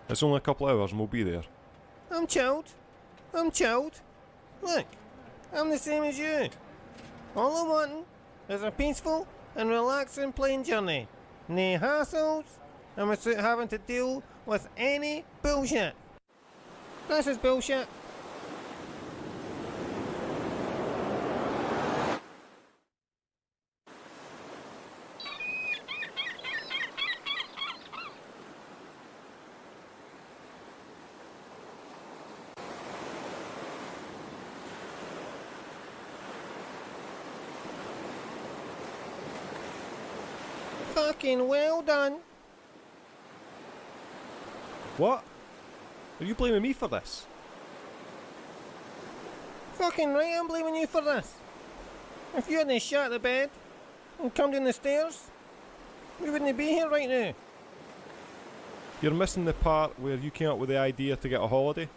It's only a couple of hours and we'll be there. I'm chilled. I'm chilled. Look, I'm the same as you. All I'm wanting is a peaceful and relaxing plane journey. No hassles, and without having to deal with any bullshit. This is bullshit. Fucking well done. What? Are you blaming me for this? Fucking right, I'm blaming you for this. If you hadn't shot the bed and come down the stairs, we wouldn't be here right now. You're missing the part where you came up with the idea to get a holiday.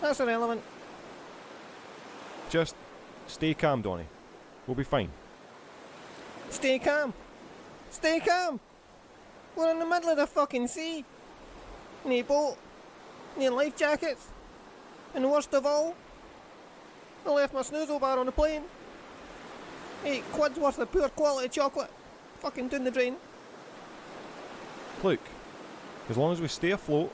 That's irrelevant. Just stay calm, Donnie. We'll be fine. Stay calm. Stay calm. We're in the middle of the fucking sea. No boat. No life jackets. And worst of all, I left my snoozle bar on the plane. £8 worth of poor quality chocolate. Fucking down the drain. Look, as long as we stay afloat,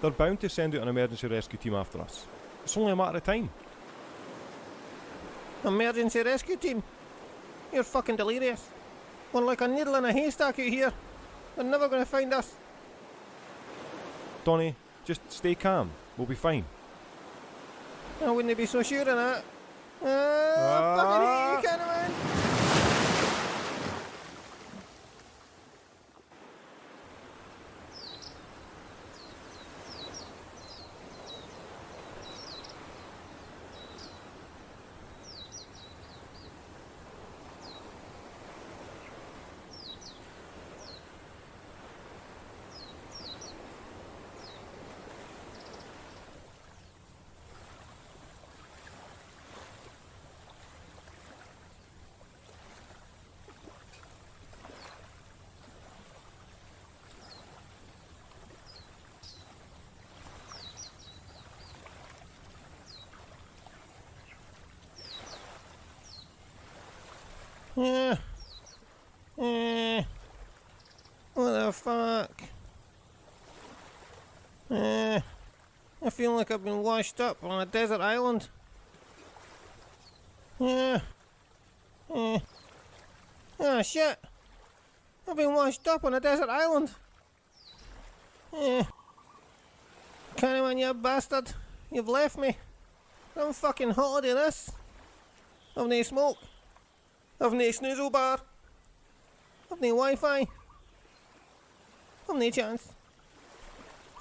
they're bound to send out an emergency rescue team after us. It's only a matter of time. Emergency rescue team? You're fucking delirious. We're like a needle in a haystack out here. They're never going to find us. Donnie, just stay calm. We'll be fine. I wouldn't be so sure of that. I fucking hate you, Cannaman. What the fuck? I feel like I've been washed up on a desert island. Oh shit! I've been washed up on a desert island. Cannaman, you bastard! You've left me. I'm fucking holiday this. I've no smoke. I've no snoozle bar. I've no Wi-Fi. I've no chance.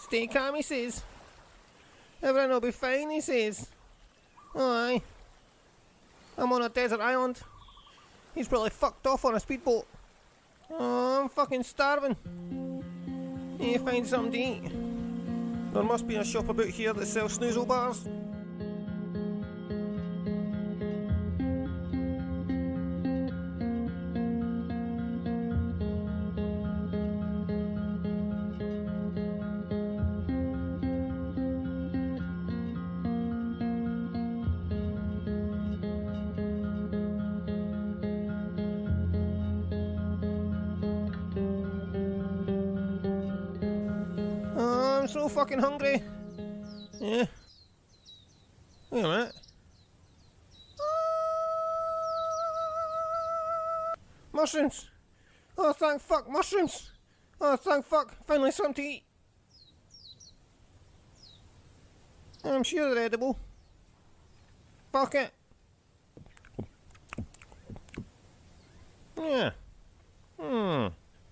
Stay calm, he says. Everything will be fine, he says. Oh, aye. I'm on a desert island. He's probably fucked off on a speedboat. Oh, I'm fucking starving. Need to find something to eat. There must be a shop about here that sells snoozle bars. I'm so fucking hungry. Yeah. Wait a minute. Mushrooms! Oh, thank fuck, mushrooms! Oh, thank fuck, finally something to eat. I'm sure they're edible. Fuck it. Yeah.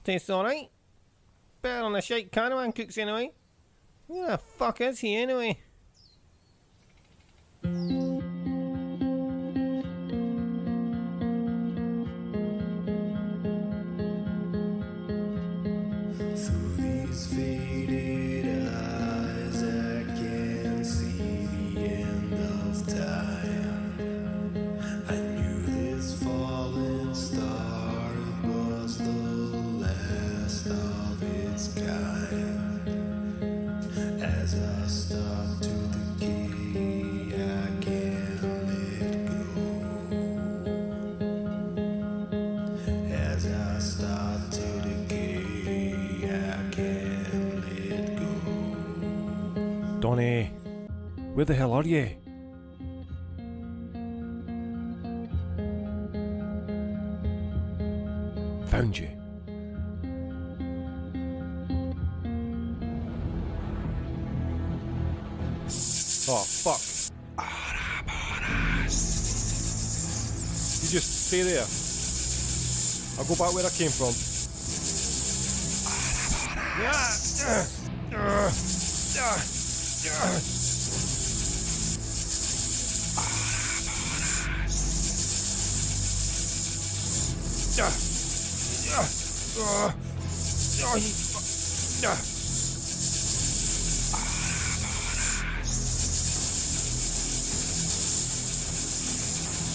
Tastes alright. Better than the shite Cannaman cooks anyway. Who the fuck is he anyway? Through these faded eyes, I can see the end of time. I knew this falling star was the last of its kind. As I start to decay, I can't let go. As I start to decay, I can't let go. Donnie, where the hell are you? Found you. Oh, fuck. You just stay there. I'll go back where I came from.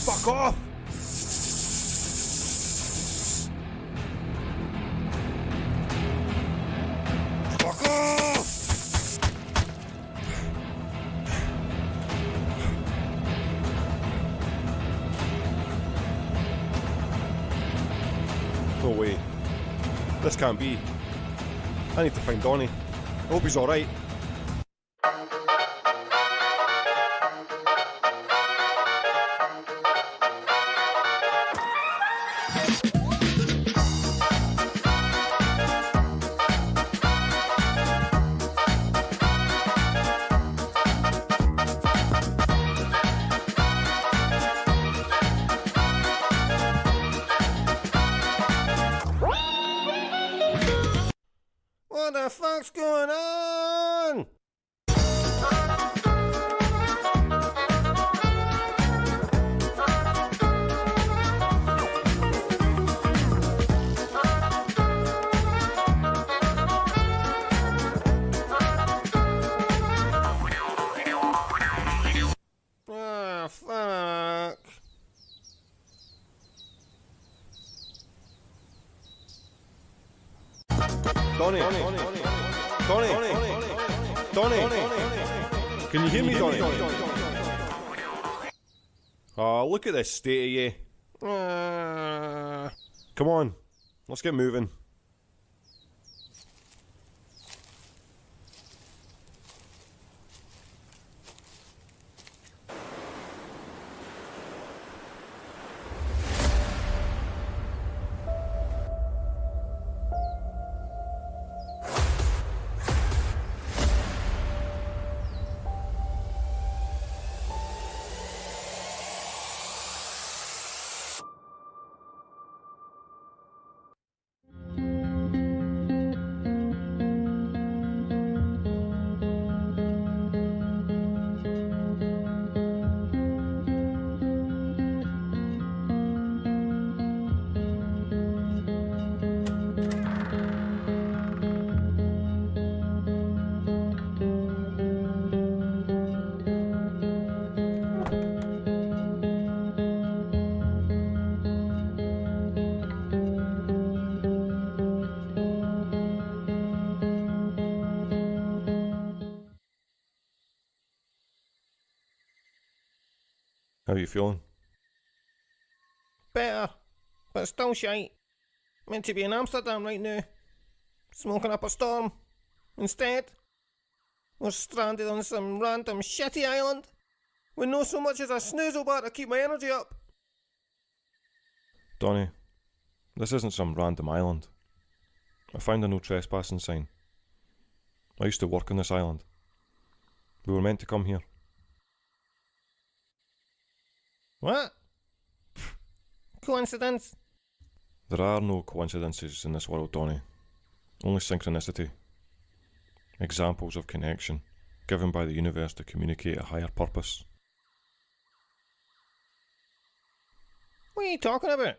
Fuck off! Fuck off! No way. This can't be. I need to find Donnie. I hope he's alright. What the fuck's going on? Ah, fuck. Donnie! Can you hear me, Donnie? Oh, look at this state of you. Come on, let's get moving. How are you feeling? Better, but still shite. Meant to be in Amsterdam right now, smoking up a storm. Instead, we're stranded on some random shitty island with no so much as a snoozle bar to keep my energy up. Donnie, this isn't some random island. I found a no trespassing sign. I used to work on this island. We were meant to come here. What? Coincidence? There are no coincidences in this world, Donnie. Only synchronicity. Examples of connection given by the universe to communicate a higher purpose. What are you talking about?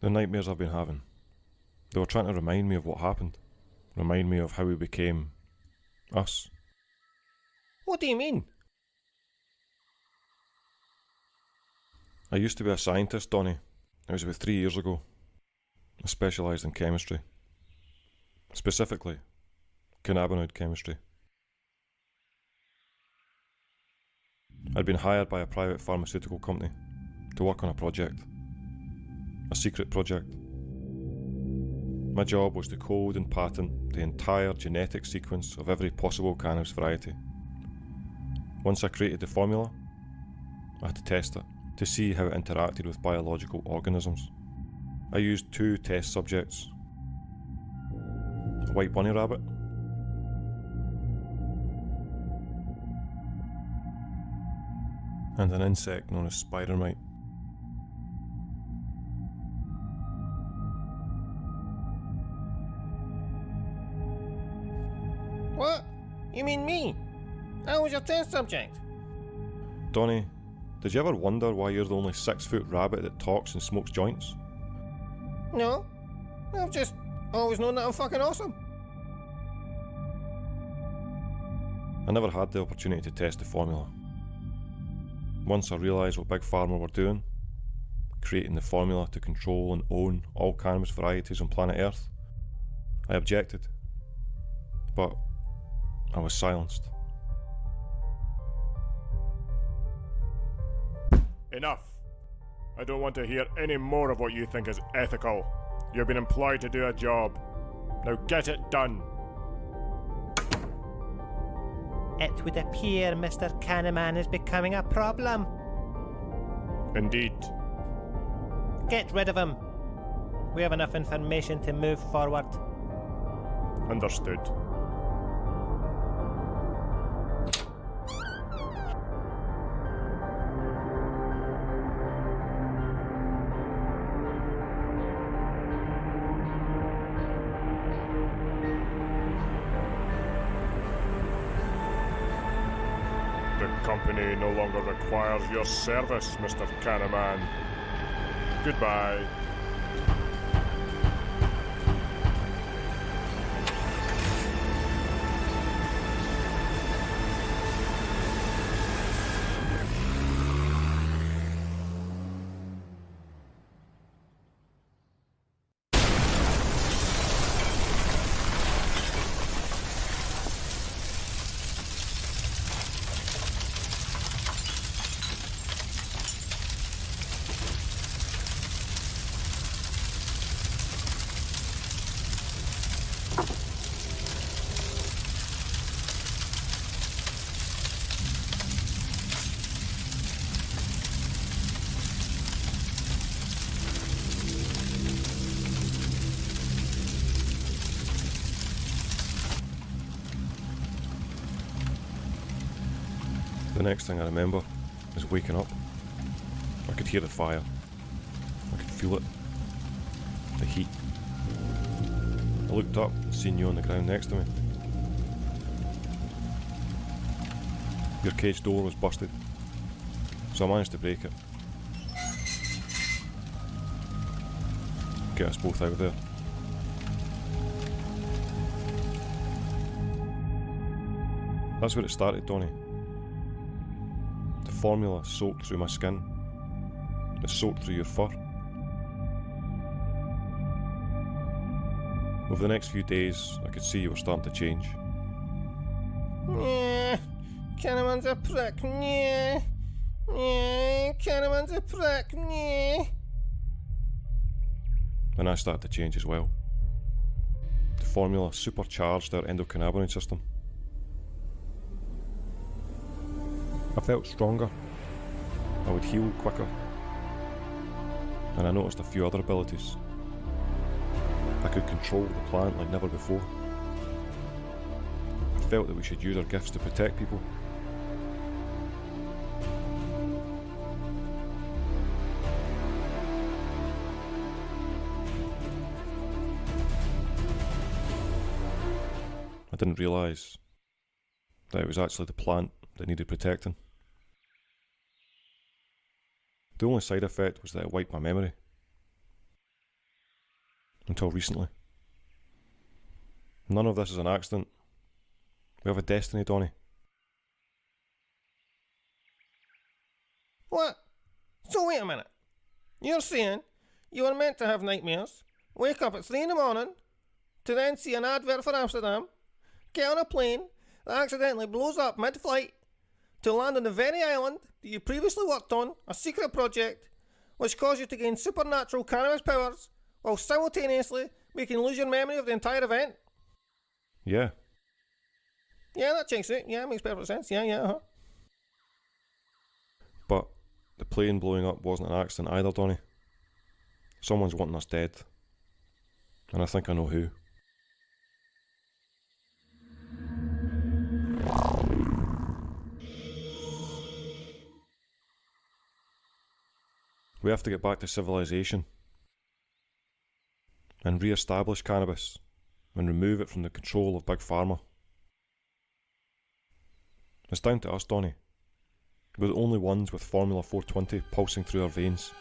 The nightmares I've been having. They were trying to remind me of what happened. Remind me of how we became us. What do you mean? I used to be a scientist, Donnie. It was about 3 years ago. I specialised in chemistry. Specifically, cannabinoid chemistry. I'd been hired by a private pharmaceutical company to work on a project. A secret project. My job was to code and patent the entire genetic sequence of every possible cannabis variety. Once I created the formula, I had to test it to see how it interacted with biological organisms. I used 2 test subjects. A white bunny rabbit and an insect known as spider mite. What? You mean me? I was your test subject. Donnie, did you ever wonder why you're the only 6-foot rabbit that talks and smokes joints? No. I've just always known that I'm fucking awesome. I never had the opportunity to test the formula. Once I realised what Big Pharma were doing, creating the formula to control and own all cannabis varieties on planet Earth, I objected. But I was silenced. Enough. I don't want to hear any more of what you think is ethical. You've been employed to do a job. Now get it done. It would appear Mr. Cannaman is becoming a problem. Indeed. Get rid of him. We have enough information to move forward. Understood. The company no longer requires your service, Mr. Cannaman. Goodbye. The next thing I remember is waking up. I could hear the fire. I could feel it. The heat. I looked up and seen you on the ground next to me. Your cage door was busted, so I managed to break it. Get us both out of there. That's where it started, Donnie. The formula soaked through my skin. It soaked through your fur. Over the next few days, I could see you were starting to change. Yeah, Cannaman's a prick. Yeah, Cannaman's a prick. Yeah. And I started to change as well. The formula supercharged our endocannabinoid system. I felt stronger. I would heal quicker. And I noticed a few other abilities. I could control the plant like never before. I felt that we should use our gifts to protect people. I didn't realise that it was actually the plant that needed protecting. The only side effect was that it wiped my memory. Until recently. None of this is an accident. We have a destiny, Donnie. What? So wait a minute. You're saying you were meant to have nightmares, wake up at 3 in the morning, to then see an advert for Amsterdam, get on a plane that accidentally blows up mid-flight, to land on the very island that you previously worked on, a secret project, which caused you to gain supernatural cannabis powers, while simultaneously making you lose your memory of the entire event? Yeah. Yeah, that checks out. Yeah, makes perfect sense. Yeah. But the plane blowing up wasn't an accident either, Donnie. Someone's wanting us dead. And I think I know who. We have to get back to civilization and re-establish cannabis and remove it from the control of Big Pharma. It's down to us, Donnie. We're the only ones with Formula 420 pulsing through our veins.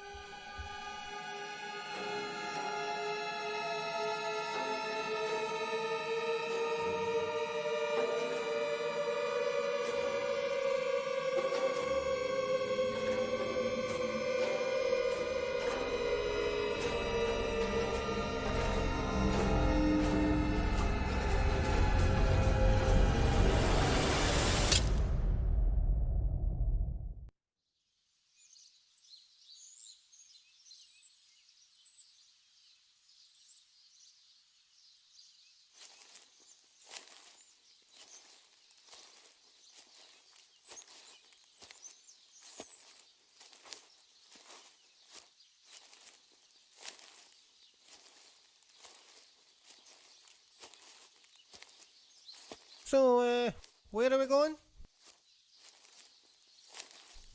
So, where are we going?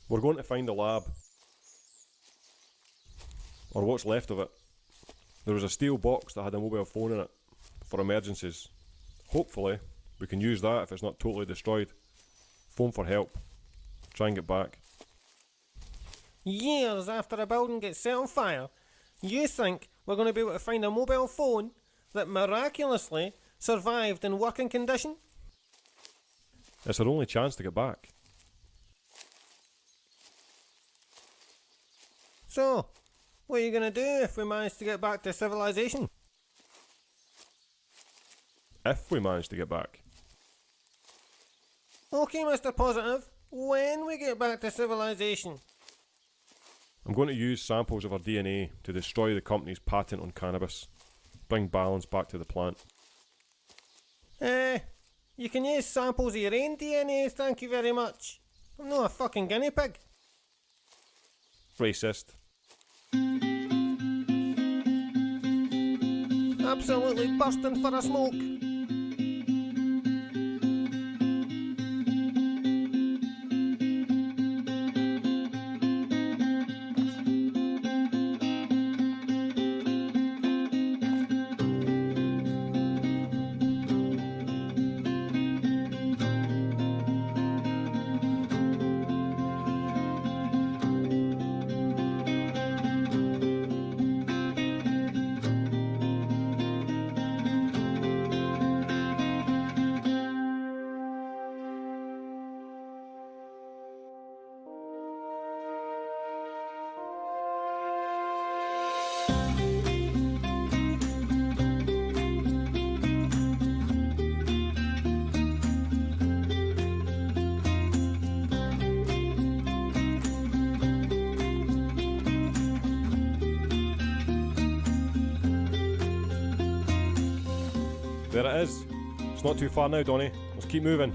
We're going to find a lab. Or what's left of it. There was a steel box that had a mobile phone in it for emergencies. Hopefully, we can use that if it's not totally destroyed. Phone for help. Try and get back. Years after a building gets set on fire, you think we're going to be able to find a mobile phone that miraculously survived in working condition? It's our only chance to get back. So, what are you going to do if we manage to get back to civilization? If we manage to get back. Okay, Mr. Positive, when we get back to civilization. I'm going to use samples of our DNA to destroy the company's patent on cannabis. Bring balance back to the plant. You can use samples of your own DNA, thank you very much. I'm not a fucking guinea pig. Racist. Absolutely bursting for a smoke. There it is. It's not too far now, Donnie. Let's keep moving.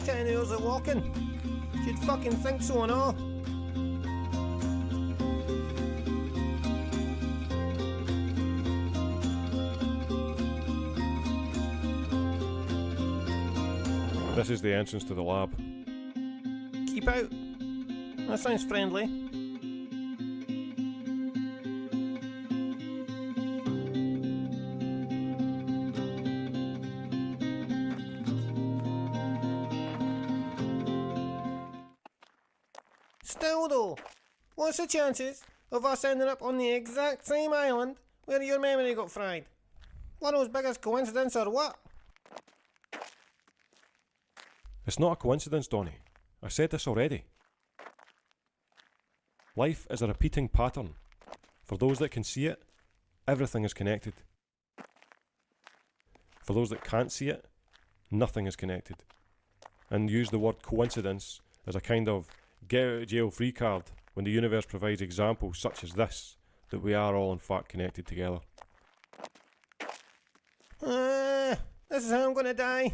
10 hours of walking. You'd fucking think so and all. This is the entrance to the lab. Keep out. That sounds friendly. Still though, what's the chances of us ending up on the exact same island where your memory got fried? World's biggest coincidence or what? It's not a coincidence, Donnie. I said this already. Life is a repeating pattern. For those that can see it, everything is connected. For those that can't see it, nothing is connected. And use the word coincidence as a kind of get out of jail free card when the universe provides examples such as this, that we are all in fact connected together. This is how I'm gonna die.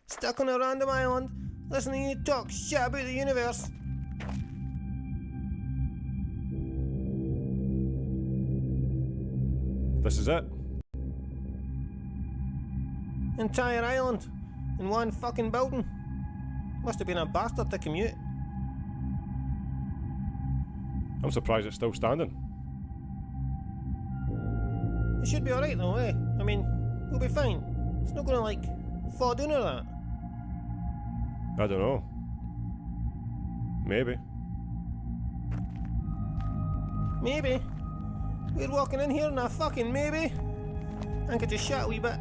Stuck on a random island, listening to you talk shit about the universe. This is it. Entire island, in one fucking building. Must have been a bastard to commute. I'm surprised it's still standing. It should be alright though, eh? I mean, we'll be fine. It's not gonna, fall down or that. I don't know. Maybe. Maybe. We're walking in here in a fucking maybe. I could just chat a wee bit.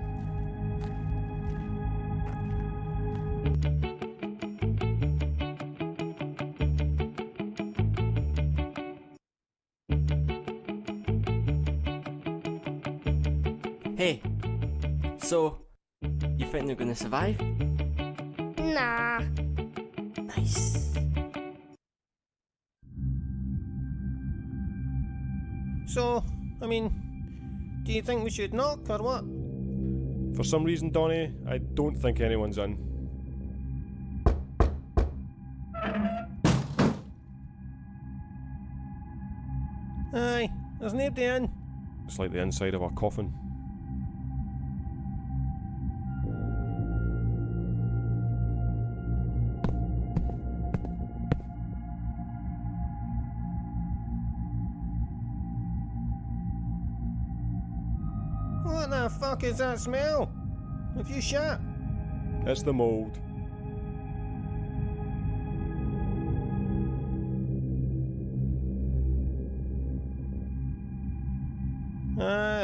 Hey, so, you think they're gonna survive? Nah. Nice. So, I mean, do you think we should knock or what? For some reason, Donnie, I don't think anyone's in. Aye, there's nobody in. It's like the inside of a coffin. What the fuck is that smell? Have you shot? It's the mould.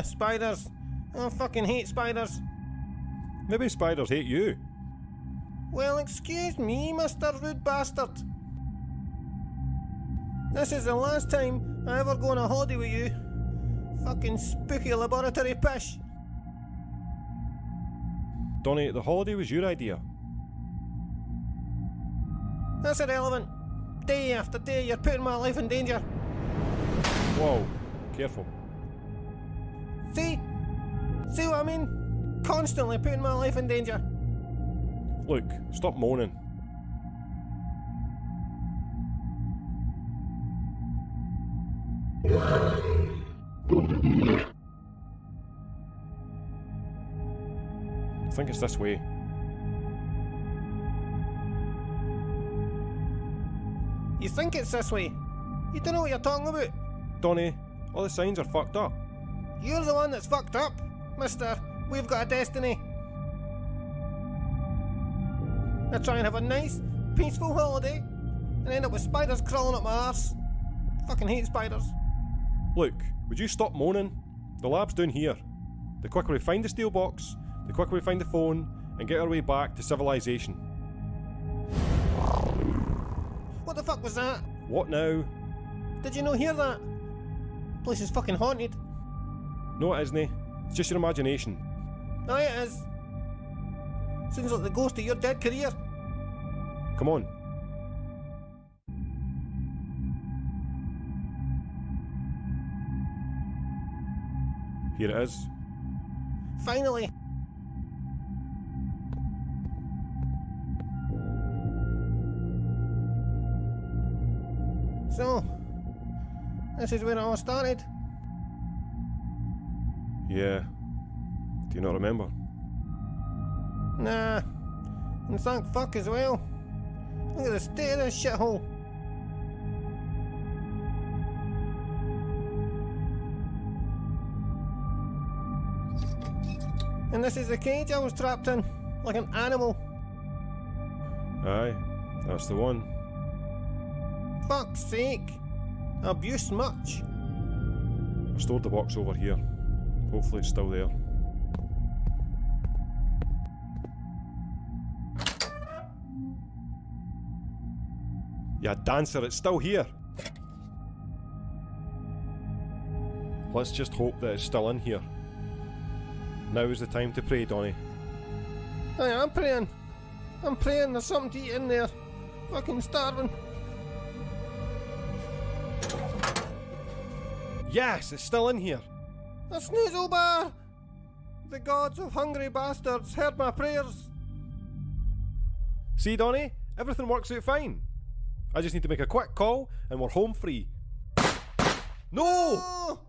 Spiders. I fucking hate spiders. Maybe spiders hate you. Well, excuse me, Mr. Rude Bastard. This is the last time I ever go on a holiday with you. Fucking spooky laboratory pish. Donnie, the holiday was your idea. That's irrelevant. Day after day, you're putting my life in danger. Whoa, careful. See what I mean? Constantly putting my life in danger. Look, stop moaning. I think it's this way. You think it's this way? You don't know what you're talking about. Donnie, all the signs are fucked up. You're the one that's fucked up, mister. We've got a destiny. I try and have a nice, peaceful holiday and end up with spiders crawling up my arse. Fucking hate spiders. Look, would you stop moaning? The lab's down here. The quicker we find the steel box, the quicker we find the phone and get our way back to civilization. What the fuck was that? What now? Did you not hear that? Place is fucking haunted. No, it isn't. It's just your imagination. Aye, it is. Sounds like the ghost of your dead career. Come on. Here it is. Finally. So, this is where it all started. Yeah. Do you not remember? Nah. And thank fuck as well. Look at the state of this shithole. And this is the cage I was trapped in, like an animal. Aye, that's the one. Fuck's sake. Abuse much. I stored the box over here. Hopefully it's still there. Yeah, dancer, it's still here. Let's just hope that it's still in here. Now is the time to pray, Donnie. Aye, I'm praying. I'm praying there's something to eat in there. Fucking starving. Yes, it's still in here. A snoozle bar! The gods of hungry bastards heard my prayers. See, Donnie? Everything works out fine. I just need to make a quick call and we're home free. No! Oh!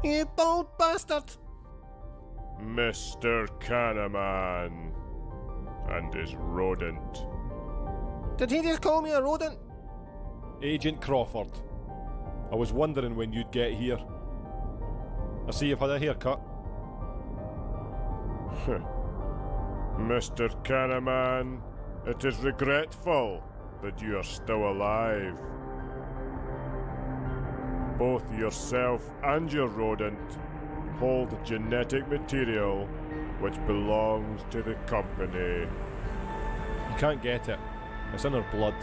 You bold bastard! Mr. Cannaman and his rodent. Did he just call me a rodent? Agent Crawford. I was wondering when you'd get here. I see you've had a haircut. Mr. Cannaman, it is regretful that you are still alive. Both yourself and your rodent hold genetic material which belongs to the company. You can't get it. It's in her blood.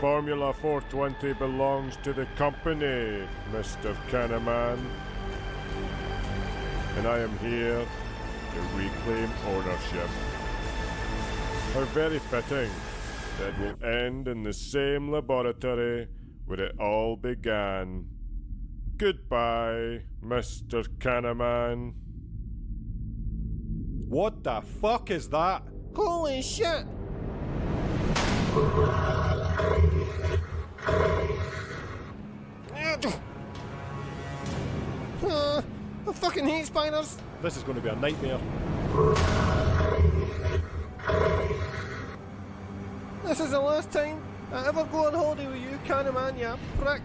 Formula 420 belongs to the company, Mr. Cannaman. And I am here to reclaim ownership. How very fitting that will end in the same laboratory where it all began. Goodbye, Mr. Cannaman. What the fuck is that? Holy shit! I fucking hate spiders. This is going to be a nightmare. This is the last time I ever go on holiday with you, Cannaman, you prick.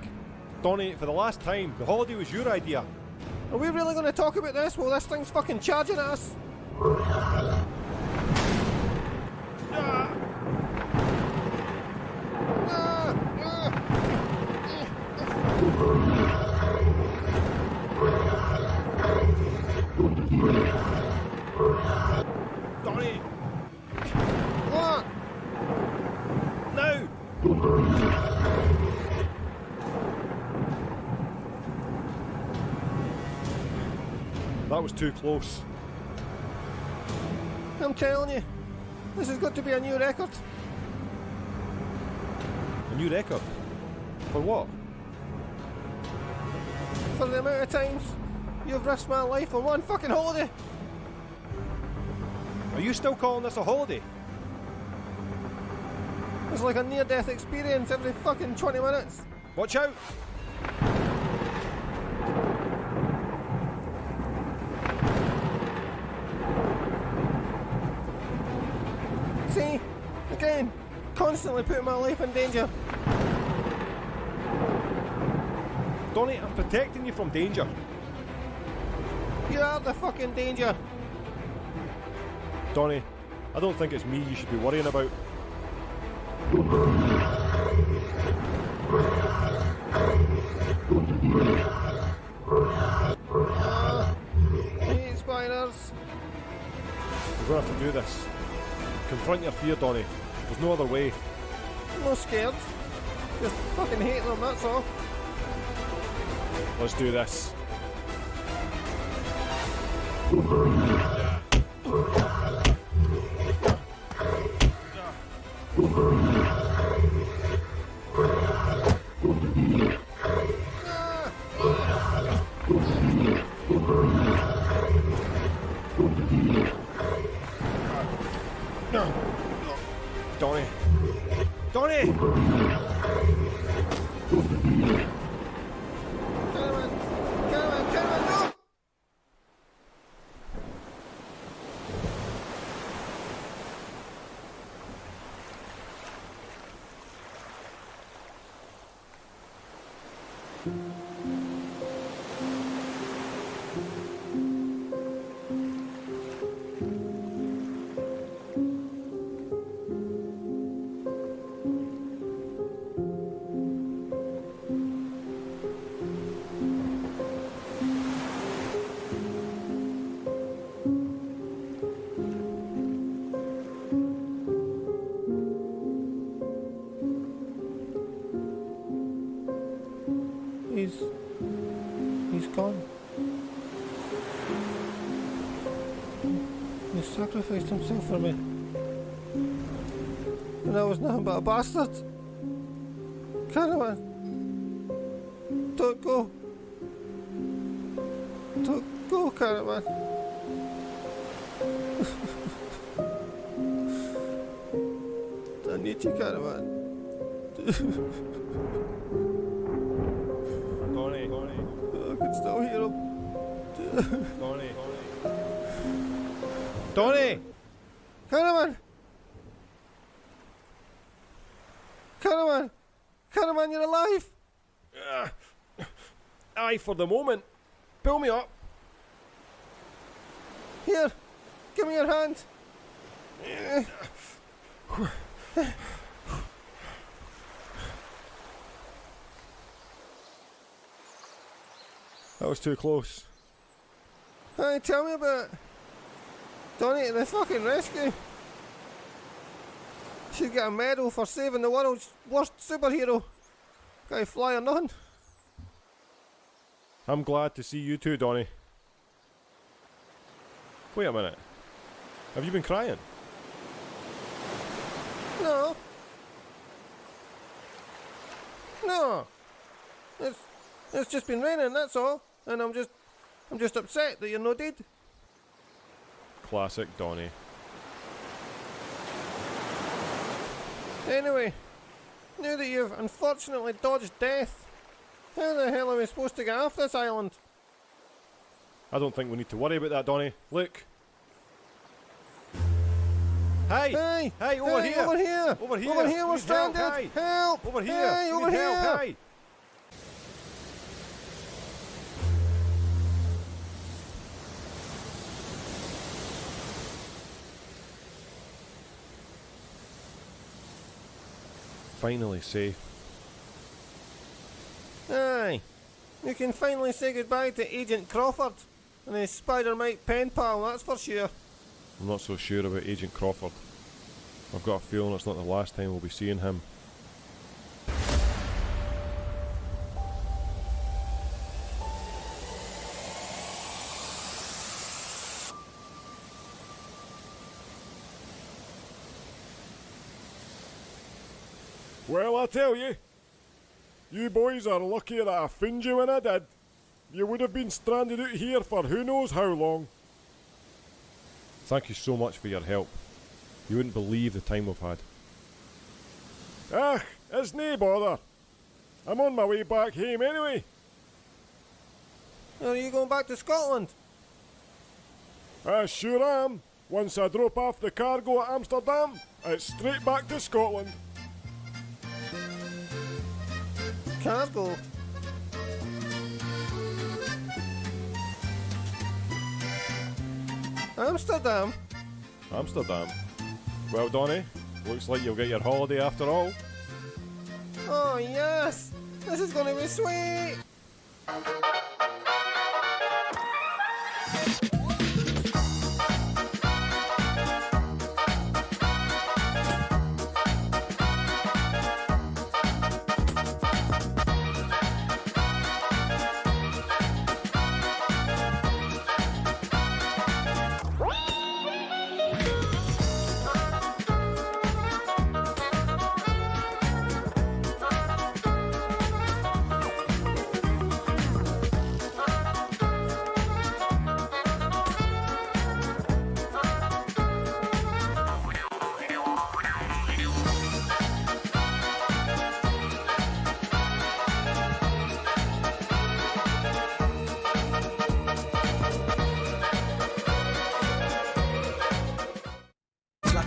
Donnie, for the last time, the holiday was your idea. Are we really going to talk about this while this thing's fucking charging at us? Donnie! What? No! That was too close. I'm telling you, this has got to be a new record. A new record? For what? For the amount of times you've risked my life on one fucking holiday. Are you still calling this a holiday? It's like a near-death experience every fucking 20 minutes. Watch out! See? Again, constantly putting my life in danger. Donnie, I'm protecting you from danger. You are the fucking danger. Donnie, I don't think it's me you should be worrying about. I hate spiders. We're going to have to do this. Confront your fear, Donnie. There's no other way. I'm not scared. Just fucking hate them, that's all. Let's do this. Donnie! Donnie! Cannaman, no! He's gone. He sacrificed himself for me. And I was nothing but a bastard. Cannaman, don't go. Don't go, Cannaman. I need you, Cannaman. Donnie! I can still hear him. Donnie! Donnie! Cannaman! Cannaman! Cannaman, you're alive! Aye, for the moment. Pull me up. Here, give me your hand. That was too close. Hey, tell me about it. Donnie to the fucking rescue. She's got a medal for saving the world's worst superhero. Guy fly or nothing. I'm glad to see you too, Donnie. Wait a minute. Have you been crying? No. No. It's just been raining, that's all. And I'm just upset that you're not dead. Classic Donnie. Anyway, now that you've unfortunately dodged death, how the hell are we supposed to get off this island? I don't think we need to worry about that, Donnie. Look. Hey! Hey, over here! Over here! Over here! Over here, we're Need stranded! help, hey. Help! Over here! Hey, We over need help, here! hey. Finally safe. Aye. You can finally say goodbye to Agent Crawford and his Spider-Mite pen pal, that's for sure. I'm not so sure about Agent Crawford. I've got a feeling it's not the last time we'll be seeing him. Well, I tell you, you boys are lucky that I found you when I did. You would have been stranded out here for who knows how long. Thank you so much for your help. You wouldn't believe the time we've had. Ah, it's nae bother. I'm on my way back home anyway. Are you going back to Scotland? I sure am. Once I drop off the cargo at Amsterdam, it's straight back to Scotland. Cargo? Amsterdam? Amsterdam? Well, Donnie, looks like you'll get your holiday after all. Oh yes! This is gonna be sweet!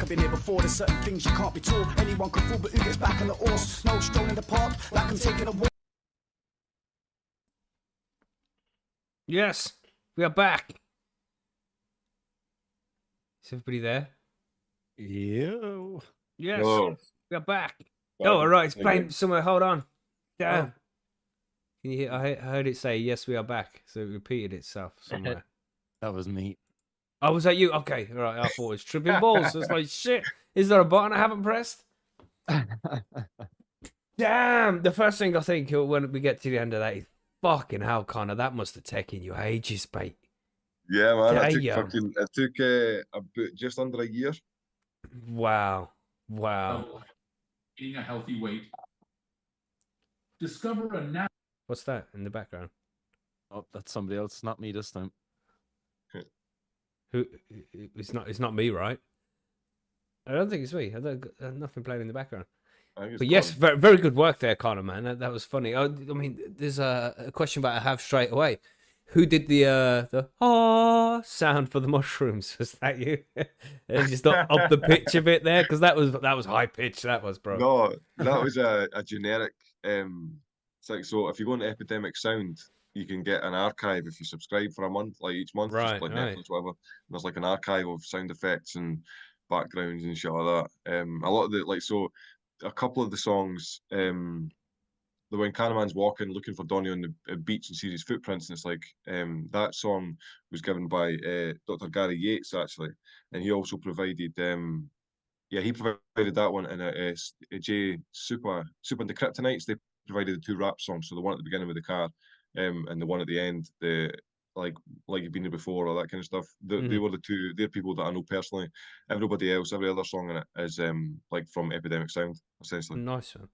Been here before, there's certain things you can't be taught. Anyone can fall, but who gets back on the horse? No stroll in the park, like I'm taking a walk. Yes, we are back. Is everybody there? Yo. Yes, No. we are back. Well, Oh, all right, it's thank playing you. somewhere. Hold on. Damn. Oh. Can you hear? I heard it say, "Yes, we are back." So it repeated itself somewhere. That was me. Oh, was that you? Okay, all right. I thought it was tripping balls. It's like, shit. Is there a button I haven't pressed? Damn. The first thing I think when we get to the end of that is, fucking hell, Connor, that must have taken you ages, mate. Yeah, man. Damn. It took about just under a year. Wow. Wow. Eating a healthy weight. Discover a natural. What's that in the background? Oh, that's somebody else, not me this time. Who? It's not me, right? I don't think it's me. There's nothing playing in the background. But yes, very, very good work there, Connor, man. That was funny. I mean, there's a question about I have straight away. Who did the sound for the mushrooms? Was that you? And just up the pitch a bit there, because that was high pitch. That was, bro. No, that was a generic It's like, so if you go into Epidemic Sound, you can get an archive if you subscribe for a month, like each month, just Right, like right. Netflix, whatever. And there's like an archive of sound effects and backgrounds and shit like that. A lot of the like, so a couple of the songs, when Cannaman's walking, looking for Donnie on the beach and sees his footprints, and it's like that song was given by Dr. Gary Yates actually, and he also provided he provided that one, and Jay Super and the Kryptonites, they provided the two rap songs, so the one at the beginning with the car, and the one at the end, the like you've been there before, all that kind of stuff. They were the two. They're people that I know personally. Everybody else, every other song in it is like from Epidemic Sound, essentially. Nice one.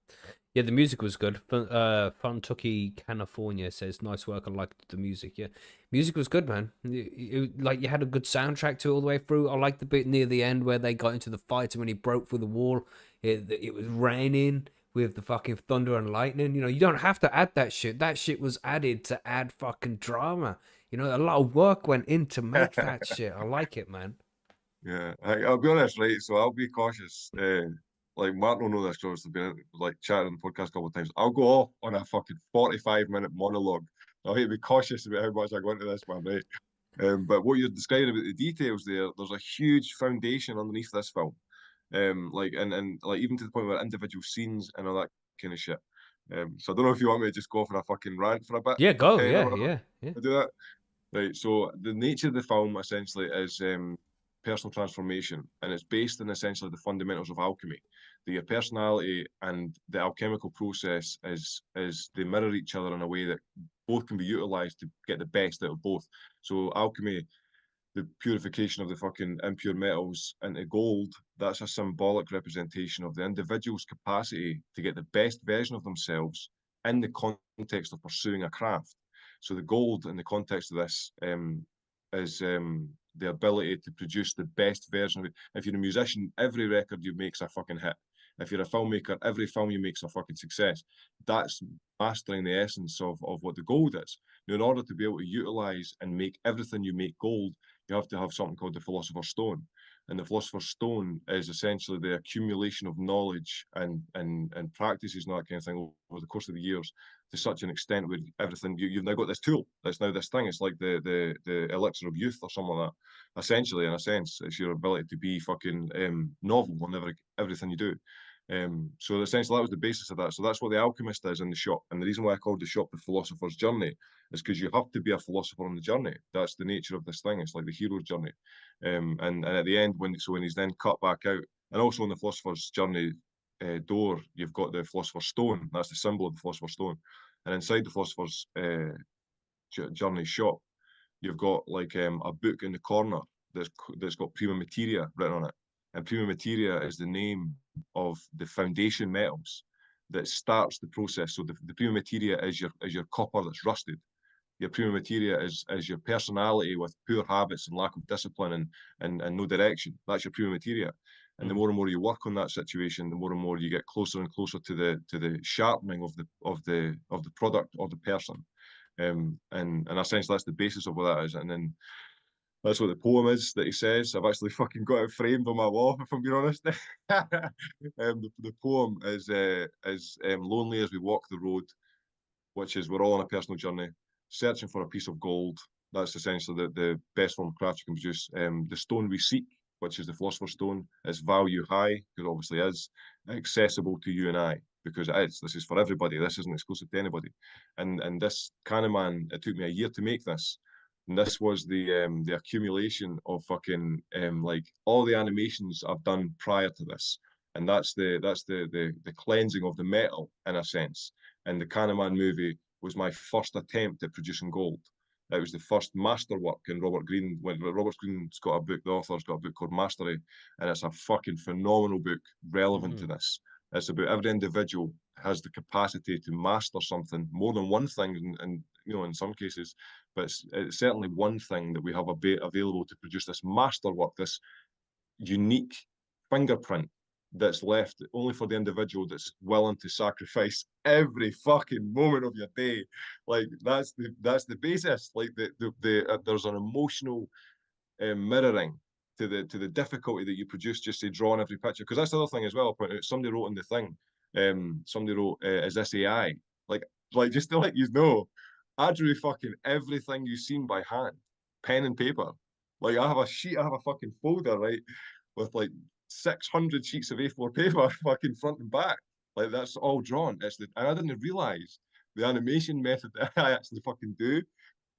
Yeah, the music was good. Funtucky California says, nice work. I liked the music. Yeah, music was good, man. Like, you had a good soundtrack to it all the way through. I liked the bit near the end where they got into the fight and when he broke through the wall, it was raining with the fucking thunder and lightning. You know, you don't have to add that shit. That shit was added to add fucking drama. You know, a lot of work went in to make that shit. I like it, man. Yeah, I'll be honest, right? So I'll be cautious. Like Martin will know this, because we've been like chatting on the podcast a couple of times. I'll go off on a fucking 45-minute monologue. I'll have to be cautious about how much I go into this, man, right? But what you're describing about the details there's a huge foundation underneath this film. Like and like even to the point where individual scenes and all that kind of shit. So I don't know if you want me to just go off on a fucking rant for a bit. Yeah, go. Yeah. I'll do that. Right. So the nature of the film essentially is personal transformation, and it's based on essentially the fundamentals of alchemy. That your personality and the alchemical process is they mirror each other in a way that both can be utilized to get the best out of both. So alchemy, the purification of the fucking impure metals into gold, that's a symbolic representation of the individual's capacity to get the best version of themselves in the context of pursuing a craft. So the gold in the context of this is the ability to produce the best version of it. If you're a musician, every record you make's a fucking hit. If you're a filmmaker, every film you make's a fucking success. That's mastering the essence of what the gold is. Now, in order to be able to utilize and make everything you make gold, you have to have something called the Philosopher's Stone. And the Philosopher's Stone is essentially the accumulation of knowledge and practices and that kind of thing over the course of the years, to such an extent where everything you've now got this tool that's now this thing. It's like the elixir of youth or something like that. Essentially, in a sense, it's your ability to be fucking novel on everything you do. So essentially that was the basis of that. So that's what the alchemist is in the shop. And the reason why I called the shop the Philosopher's Journey is because you have to be a philosopher on the journey. That's the nature of this thing. It's like the hero's journey. And at the end, when he's then cut back out, and also on the Philosopher's Journey door, you've got the Philosopher's Stone. That's the symbol of the Philosopher's Stone. And inside the Philosopher's Journey shop, you've got like a book in the corner that's got prima materia written on it. And prima materia is the name of the foundation metals that starts the process. So the prima materia is your copper that's rusted. Your prima materia is your personality with poor habits and lack of discipline and no direction. That's your prima materia. And the more and more you work on that situation, the more and more you get closer and closer to the sharpening of the product or the person. And essentially that's the basis of what that is. And then that's what the poem is that he says. I've actually fucking got it framed on my wall, if I'm being honest. The poem is lonely as we walk the road, which is we're all on a personal journey, searching for a piece of gold. That's essentially the best form of craft you can produce. The stone we seek, which is the Philosopher's Stone, is value high, because it obviously is, accessible to you and I, because it is. This is for everybody. This isn't exclusive to anybody. And this Cannaman, it took me a year to make this. And this was the accumulation of fucking like all the animations I've done prior to this. And that's the cleansing of the metal in a sense. And the Cannaman movie was my first attempt at producing gold. It was the first masterwork in Robert Greene. When Robert Greene's got a book, the author's got a book called Mastery, and it's a fucking phenomenal book relevant to this. It's about every individual has the capacity to master something, more than one thing, and you know, in some cases, but it's certainly one thing that we have available to produce this masterwork, this unique fingerprint that's left only for the individual that's willing to sacrifice every fucking moment of your day. Like that's the basis. Like there's an emotional mirroring to the difficulty that you produce just to draw on every picture. Because that's the other thing as well. I'll point out, somebody wrote in the thing, somebody wrote, is this AI? Like like just to let you know, I drew fucking everything you've seen by hand, pen and paper. Like I have a sheet, I have a fucking folder, right, with like 600 sheets of A4 paper, fucking front and back. Like that's all drawn. And I didn't realize the animation method that I actually fucking do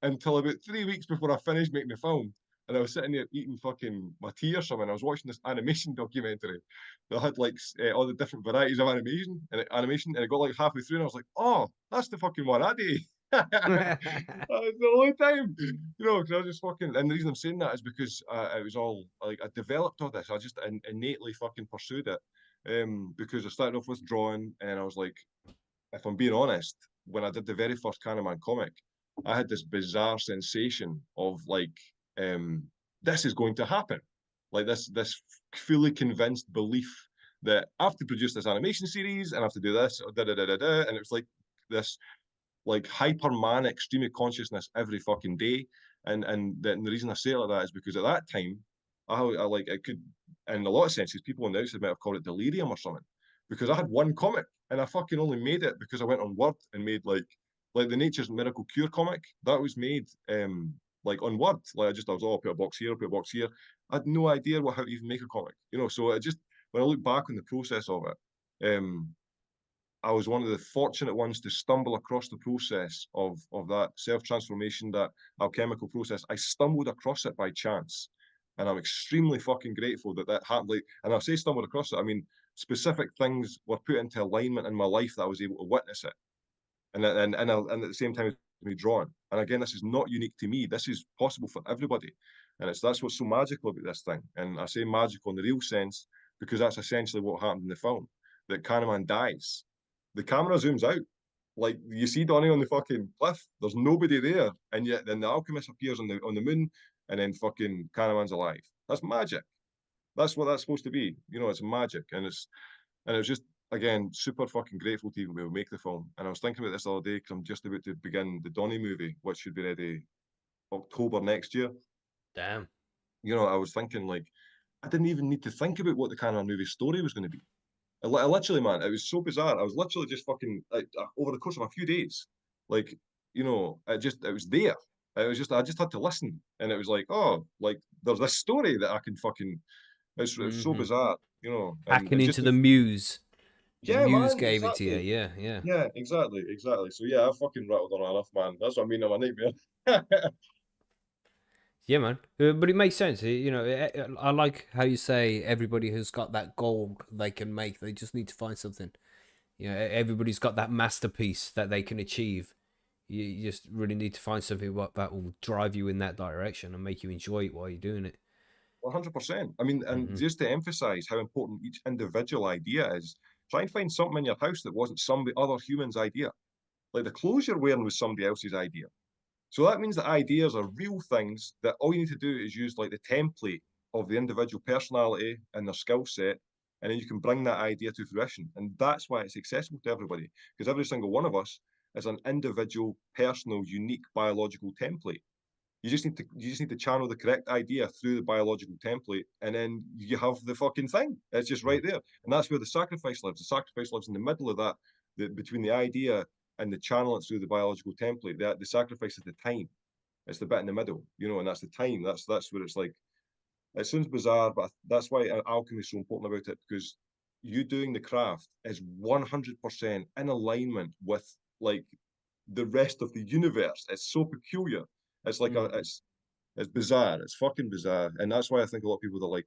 until about 3 weeks before I finished making the film. And I was sitting there eating fucking my tea or something. I was watching this animation documentary that had like all the different varieties of animation, and it got like halfway through, and I was like, "Oh, that's the fucking one I did." That was the only time, because I was just fucking. And the reason I'm saying that is because it was all like I developed all this. I just innately fucking pursued it, because I started off with drawing, and I was like, if I'm being honest, when I did the very first Cannaman comic, I had this bizarre sensation of like, this is going to happen, like this fully convinced belief that I have to produce this animation series and I have to do this, and it was like this like hyper manic stream of consciousness every fucking day, and the reason I say it like that is because at that time, I like it could, in a lot of senses, people on the outside might have called it delirium or something, because I had one comic and I fucking only made it because I went on Word and made like the Nature's Miracle Cure comic that was made like on Word. Like I was, I'll put a box here, I'll put a box here. I had no idea how to even make a comic, So it just, when I look back on the process of it, I was one of the fortunate ones to stumble across the process of that self-transformation, that alchemical process. I stumbled across it by chance, and I'm extremely fucking grateful that happened. Like, and I say stumbled across it, I mean specific things were put into alignment in my life that I was able to witness it, and at the same time as me drawing. And again, this is not unique to me. This is possible for everybody, and that's what's so magical about this thing. And I say magical in the real sense because that's essentially what happened in the film. That Cannaman dies. The camera zooms out, like you see Donnie on the fucking cliff. There's nobody there, and yet then the alchemist appears on the moon, and then fucking Cannaman's alive. That's magic. That's what that's supposed to be. It's magic, and it was just, again, super fucking grateful to even be able to make the film. And I was thinking about this the other day because I'm just about to begin the Donnie movie, which should be ready October next year. Damn. I was thinking, like, I didn't even need to think about what the Cannaman movie story was going to be. I literally, man, it was so bizarre. I was literally just fucking over the course of a few days, like, it was there. It was just, I just had to listen, and it was like, oh, like there's this story that I can fucking. It was so bizarre, Hacking into the muse. Yeah, the muse man, gave exactly. it to you. Yeah. Yeah, exactly. So yeah, I fucking rattled on enough, man. That's what I mean. I'm a nightmare. Yeah, man. But it makes sense. I like how you say everybody has got that goal they can make. They just need to find something. Everybody's got that masterpiece that they can achieve. You just really need to find something that will drive you in that direction and make you enjoy it while you're doing it. 100%. I mean, and just to emphasize how important each individual idea is, try and find something in your house that wasn't somebody other human's idea. Like the clothes you're wearing was somebody else's idea. So that means that ideas are real things that all you need to do is use like the template of the individual personality and their skill set, and then you can bring that idea to fruition. And that's why it's accessible to everybody, because every single one of us is an individual, personal, unique biological template. You just need to channel the correct idea through the biological template, and then you have the fucking thing. It's just right there. And that's where the sacrifice lives. The sacrifice lives in the middle of that, between the idea and the channel it through the biological template. The sacrifice is the time. It's the bit in the middle, and that's the time. That's where it's like, it sounds bizarre, but that's why alchemy is so important about it, because you doing the craft is 100% in alignment with like the rest of the universe. It's so peculiar. It's like it's bizarre. It's fucking bizarre, and that's why I think a lot of people that like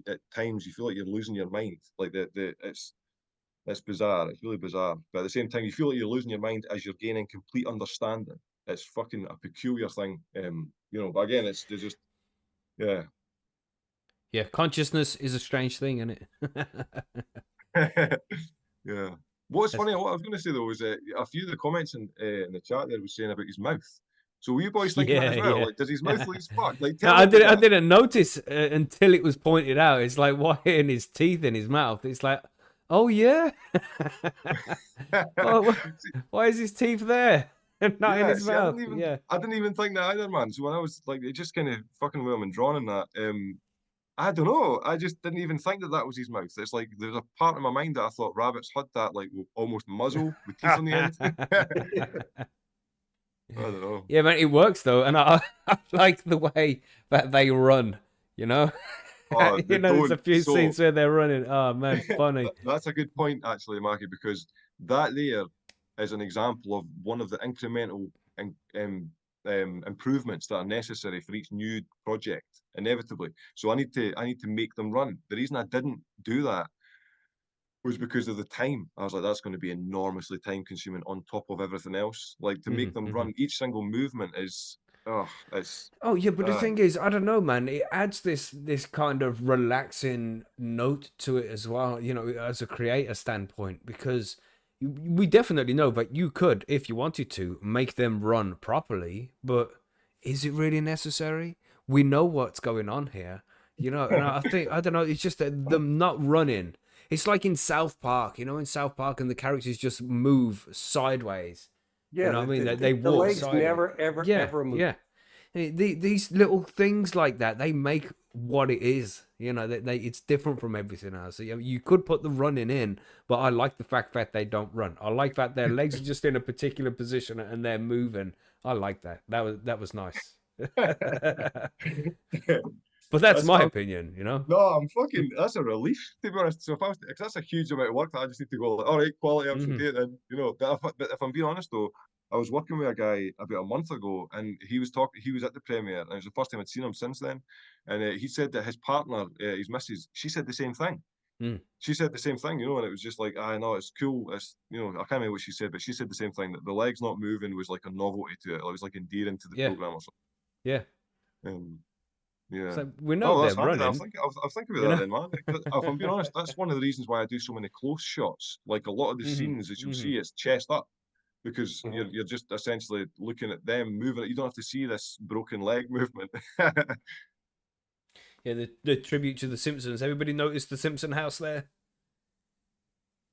at times you feel like you're losing your mind. Like it's bizarre. It's really bizarre. But at the same time, you feel like you're losing your mind as you're gaining complete understanding. It's fucking a peculiar thing. But again, it's just, yeah. Yeah, consciousness is a strange thing, isn't it? Yeah. What's funny, what I was going to say though was a few of the comments in the chat there was saying about his mouth. So were you boys thinking that as well? Like, does his mouth look as fuck? Like, I didn't notice until it was pointed out. It's like, why in his teeth in his mouth? It's like, oh yeah. Why is his teeth there and not in his mouth? I didn't even think that either, man. So when I was like, it just kind of fucking well and drawn in that. I don't know. I just didn't even think that was his mouth. It's like there's a part of my mind that I thought rabbits had that like almost muzzle with teeth on the end. I don't know. Yeah, man, it works though, and I like the way that they run. You know, Oh, there's a few scenes where they're running. Oh man, funny. That's a good point, actually, Mackie, because that there is an example of one of the incremental improvements that are necessary for each new project, inevitably. So I need to make them run. The reason I didn't do that was because of the time. I was like, that's going to be enormously time consuming on top of everything else. Like to make them run, each single movement is it's Oh yeah, but the thing is, I don't know, man. It adds this kind of relaxing note to it as well. You know, as a creator standpoint, because we definitely know that you could, if you wanted to, make them run properly. But is it really necessary? We know what's going on here. You know, and I think I don't know. It's just that them not running. It's like in South Park. You know, in South Park, and the characters just move sideways. Yeah, you know what I mean? They the walk legs sideways. never ever move. Yeah. These little things like that, they make what it is. You know, it's different from everything else. So, you could put the running in, but I like the fact that they don't run. I like that their legs are just in a particular position and they're moving. I like that. That was nice. But that's my opinion, you know. No, that's a relief, to be honest. So because that's a huge amount of work that I just need to go like, all right, quality, I'm some data, and you know. But if I'm being honest though, I was working with a guy about a month ago, and he was at the premiere, and it was the first time I'd seen him since then. And he said that his partner, his missus, she said the same thing. She said the same thing, you know, and it was just like, I know it's cool. It's, you know, I can't remember what she said, but she said the same thing, that the legs not moving was like a novelty to it. It was like endearing to the program or something. Yeah. Yeah. So we know they're running. I'll think about that then, man. If I'm being honest, that's one of the reasons why I do so many close shots. Like a lot of the scenes that you'll see, it's chest up, because you're just essentially looking at them moving. You don't have to see this broken leg movement. Yeah, the tribute to the Simpsons. Everybody noticed the Simpson house there?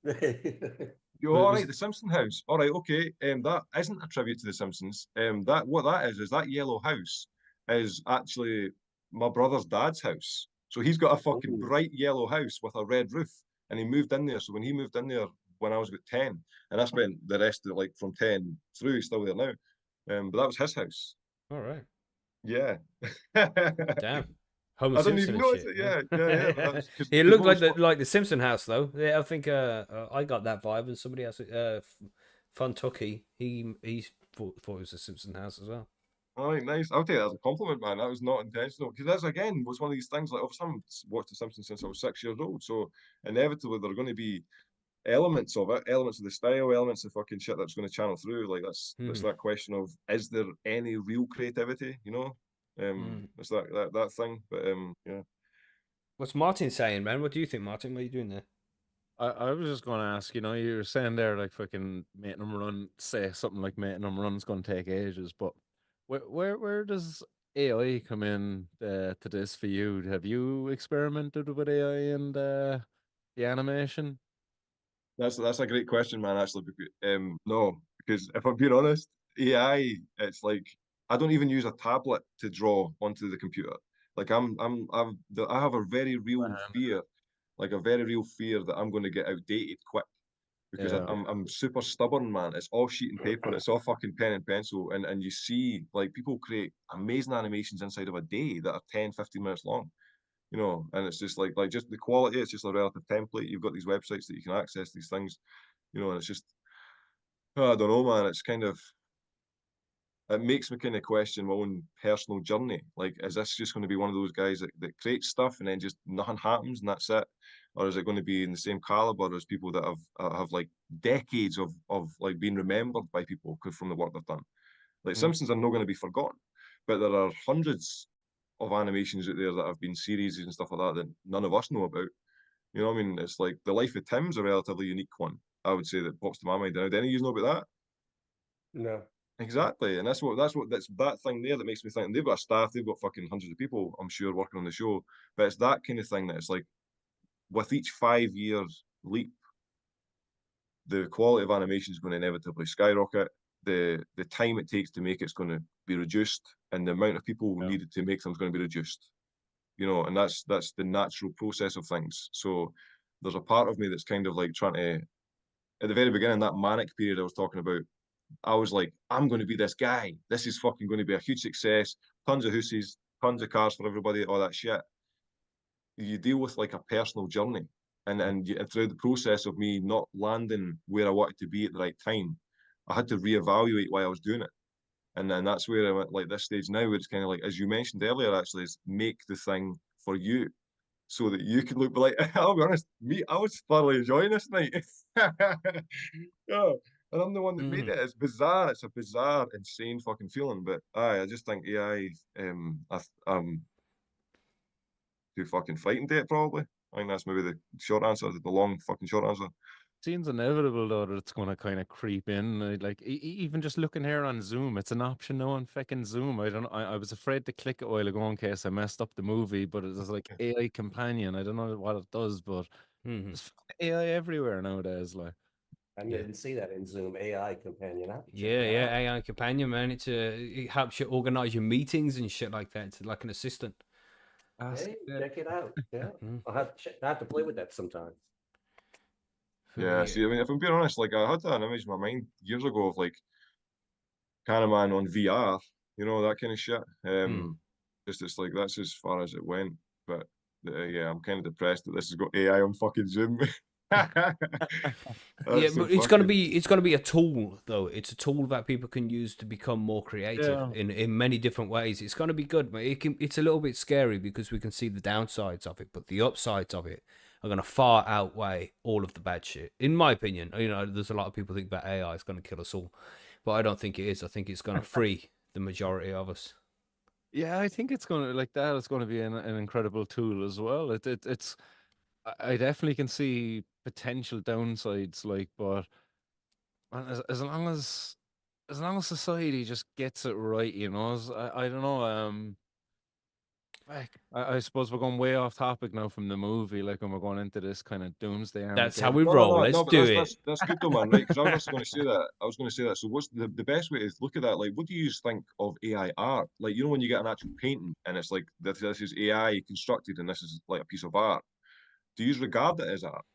All right, the Simpson house. All right, okay. That isn't a tribute to the Simpsons. What that is that yellow house is actually my brother's dad's house. So he's got a fucking bright yellow house with a red roof, and he moved in there. So when he moved in there when I was about 10, and I spent the rest of like from 10 through, he's still there now. But that was his house. All right. Yeah. Damn. Homer Simpson and shit. Yeah. It looked like the Simpson house though. Yeah, I think I got that vibe, and somebody else, Fun Tucky, he thought it was a Simpson house as well. All right, nice. I'll take that as a compliment, man. That was not intentional, because that's again was one of these things. Like, I've watched The Simpsons since I was 6 years old, so inevitably there are going to be elements of it, elements of the style, elements of fucking shit that's going to channel through. Like that's that question of, is there any real creativity? You know, it's that thing. But yeah. What's Martin saying, man? What do you think, Martin? What are you doing there? I was just going to ask, you know, you were saying there like fucking making them run, say something like making them run's going to take ages, but where does AI come in to this for you? Have you experimented with AI and the animation? That's a great question, man. Actually, no, because if I'm being honest, AI, it's like I don't even use a tablet to draw onto the computer. Like I have a very real fear, that I'm going to get outdated quick. Because I'm super stubborn, man. It's all sheet and paper. It's all fucking pen and pencil. And you see, like, people create amazing animations inside of a day that are 10, 15 minutes long. You know, and it's just like just the quality, it's just a relative template. You've got these websites that you can access these things, you know, and it's just, I don't know, man. It's kind of, it makes me kind of question my own personal journey. Like, is this just going to be one of those guys that creates stuff and then just nothing happens and that's it? Or is it going to be in the same caliber as people that have like decades of like being remembered by people from the work they've done? Like Simpsons are not going to be forgotten, but there are hundreds of animations out there that have been series and stuff like that that none of us know about. You know what I mean? It's like The Life of Tim's a relatively unique one, I would say, that pops to my mind. Do any of you know about that? No. Exactly, and that's that thing there that makes me think they've got a staff, they've got fucking hundreds of people, I'm sure, working on the show. But it's that kind of thing that it's like, with each 5 years leap, the quality of animation is going to inevitably skyrocket. The time it takes to make it's going to be reduced, and the amount of people needed to make them is going to be reduced. you know, and that's the natural process of things. So there's a part of me that's kind of like trying to, at the very beginning, that manic period I was talking about, I was like, I'm going to be this guy. This is fucking going to be a huge success. Tons of hooses, tons of cars for everybody, all that shit. You deal with like a personal journey, and through the process of me not landing where I wanted to be at the right time, I had to reevaluate why I was doing it. And then that's where I went, like, this stage now, where it's kind of like, as you mentioned earlier, actually, is make the thing for you, so that you can look like, I'll be honest, I was thoroughly enjoying this night. Yeah, and I'm the one that made it. It's bizarre. It's a bizarre, insane fucking feeling. But I just think AI, I'm too fucking frightened of it, probably. I think that's maybe the short answer, the long fucking short answer. Seems inevitable though that it's going to kind of creep in. Like even just looking here on Zoom, it's an option now on fucking Zoom. I don't know. I was afraid to click it a while ago in case I messed up the movie, but it's like AI companion. I don't know what it does, but there's fucking AI everywhere nowadays. Like, I didn't see that in Zoom. AI companion. Yeah, AI companion, man. It helps you organize your meetings and shit like that. It's like an assistant. Hey, check it out. Yeah, I'll have to play with that sometime. Yeah, see, I mean, if I'm being honest, like, I had an image in my mind years ago of like Cannaman on VR, you know, that kind of shit. Just it's like that's as far as it went. But yeah, I'm kind of depressed that this has got AI on fucking Zoom. Yeah, but it's gonna be a tool though. It's a tool that people can use to become more creative in many different ways. It's gonna be good, but it's a little bit scary because we can see the downsides of it, but the upsides of it are gonna far outweigh all of the bad shit, in my opinion. You know, there's a lot of people think that AI is gonna kill us all, but I don't think it is. I think it's gonna free the majority of us. yeah, I think it's going to like that. It's going to be an incredible tool as well. It's I definitely can see potential downsides, like, but as long as society just gets it right, you know, I don't know. Like, I suppose we're going way off topic now from the movie, like when we're going into this kind of doomsday. That's how we roll. Let's do it. That's good though, man. Right? Because I was actually going to say that. I was going to say that. So, what's the best way to look at that? Like, what do you think of AI art? Like, you know, when you get an actual painting and it's like this is AI constructed and this is like a piece of art. Do you regard it as art?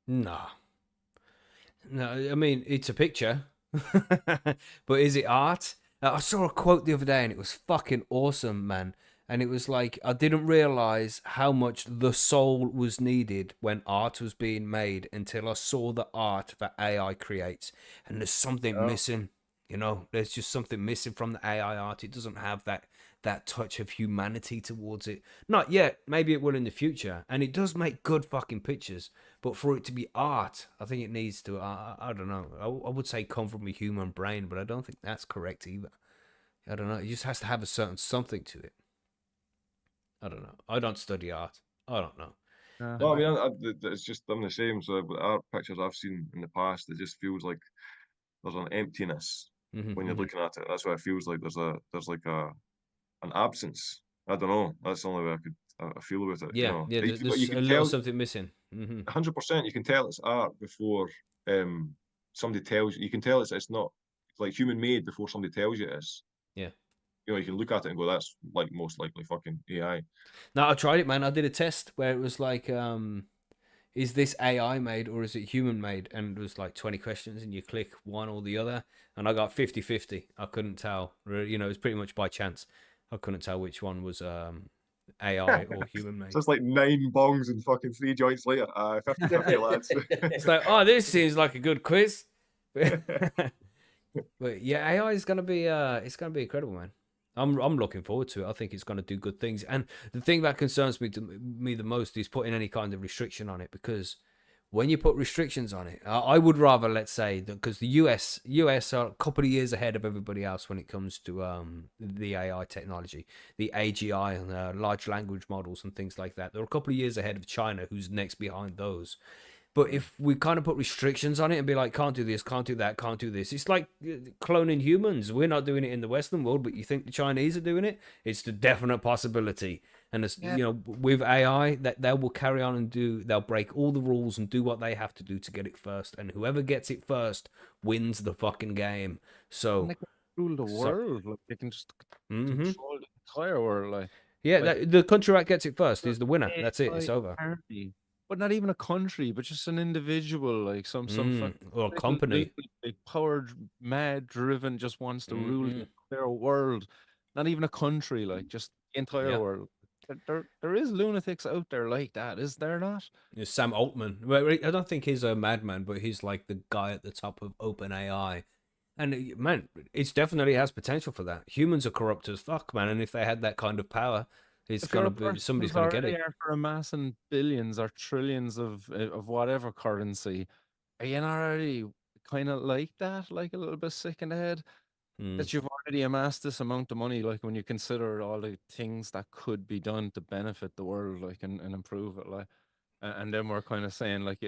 No. I mean, it's a picture, but is it art? I saw a quote the other day and it was fucking awesome, man. And it was like, I didn't realize how much the soul was needed when art was being made until I saw the art that AI creates. And there's something missing, you know, there's just something missing from the AI art. It doesn't have that touch of humanity towards it. Not yet. Maybe it will in the future. And it does make good fucking pictures. But for it to be art, I think it needs to, I don't know. I would say come from a human brain, but I don't think that's correct either. I don't know. It just has to have a certain something to it. I don't know. I don't study art. I don't know. No, I mean, it's just, I'm the same. So with art pictures I've seen in the past, it just feels like there's an emptiness when you're looking at it. That's why it feels like there's like an absence. I don't know. That's the only way I feel about it. Yeah, you know? yeah. There's a little something missing. 100%. You can tell it's art before somebody tells you. You can tell it's not like human made before somebody tells you it is. Yeah. You know, you can look at it and go, that's like most likely fucking AI. No, I tried it, man. I did a test where it was like, is this AI made or is it human made? And it was like 20 questions and you click one or the other. And I got 50-50. I couldn't tell. You know, it was pretty much by chance. I couldn't tell which one was AI or human made. So it's like 9 bongs and fucking 3 joints later. 50-50 lads. It's like, oh, this seems like a good quiz. But yeah, AI is gonna be it's gonna be incredible, man. I'm looking forward to it. I think it's going to do good things. And the thing that concerns me the most is putting any kind of restriction on it, because when you put restrictions on it, I would rather, let's say, because the US are a couple of years ahead of everybody else when it comes to the AI technology, the AGI and large language models and things like that. They're a couple of years ahead of China, who's next behind those. But if we kind of put restrictions on it and be like, can't do this, can't do that, can't do this. It's like cloning humans. We're not doing it in the Western world, but you think the Chinese are doing it? It's the definite possibility. And, you know, with AI, that they will carry on and they'll break all the rules and do what they have to do to get it first. And whoever gets it first wins the fucking game. So they can rule the world. Like, they can just control the entire world. Like. Yeah, Like, the country that gets it first is the winner. That's it. It's AI over. party, but not even a country, but just an individual, like some fucking Or a little company. lunatic, like powered, mad, driven, just wants to rule the entire world. Not even a country, like just the entire Yeah. world. There is lunatics out there like that, is there not? It's Sam Altman. Well, I don't think he's a madman, but he's like the guy at the top of OpenAI. And man, it's definitely has potential for that. Humans are corrupt as fuck, man. And if they had that kind of power, it's If you're gonna a be person somebody's who's gonna get already it. after amassing billions or trillions of whatever currency, are you not already kind of like that, like a little bit sick in the head? That you've already amassed this amount of money, like when you consider all the things that could be done to benefit the world, like and improve it, like, and then we're kind of saying like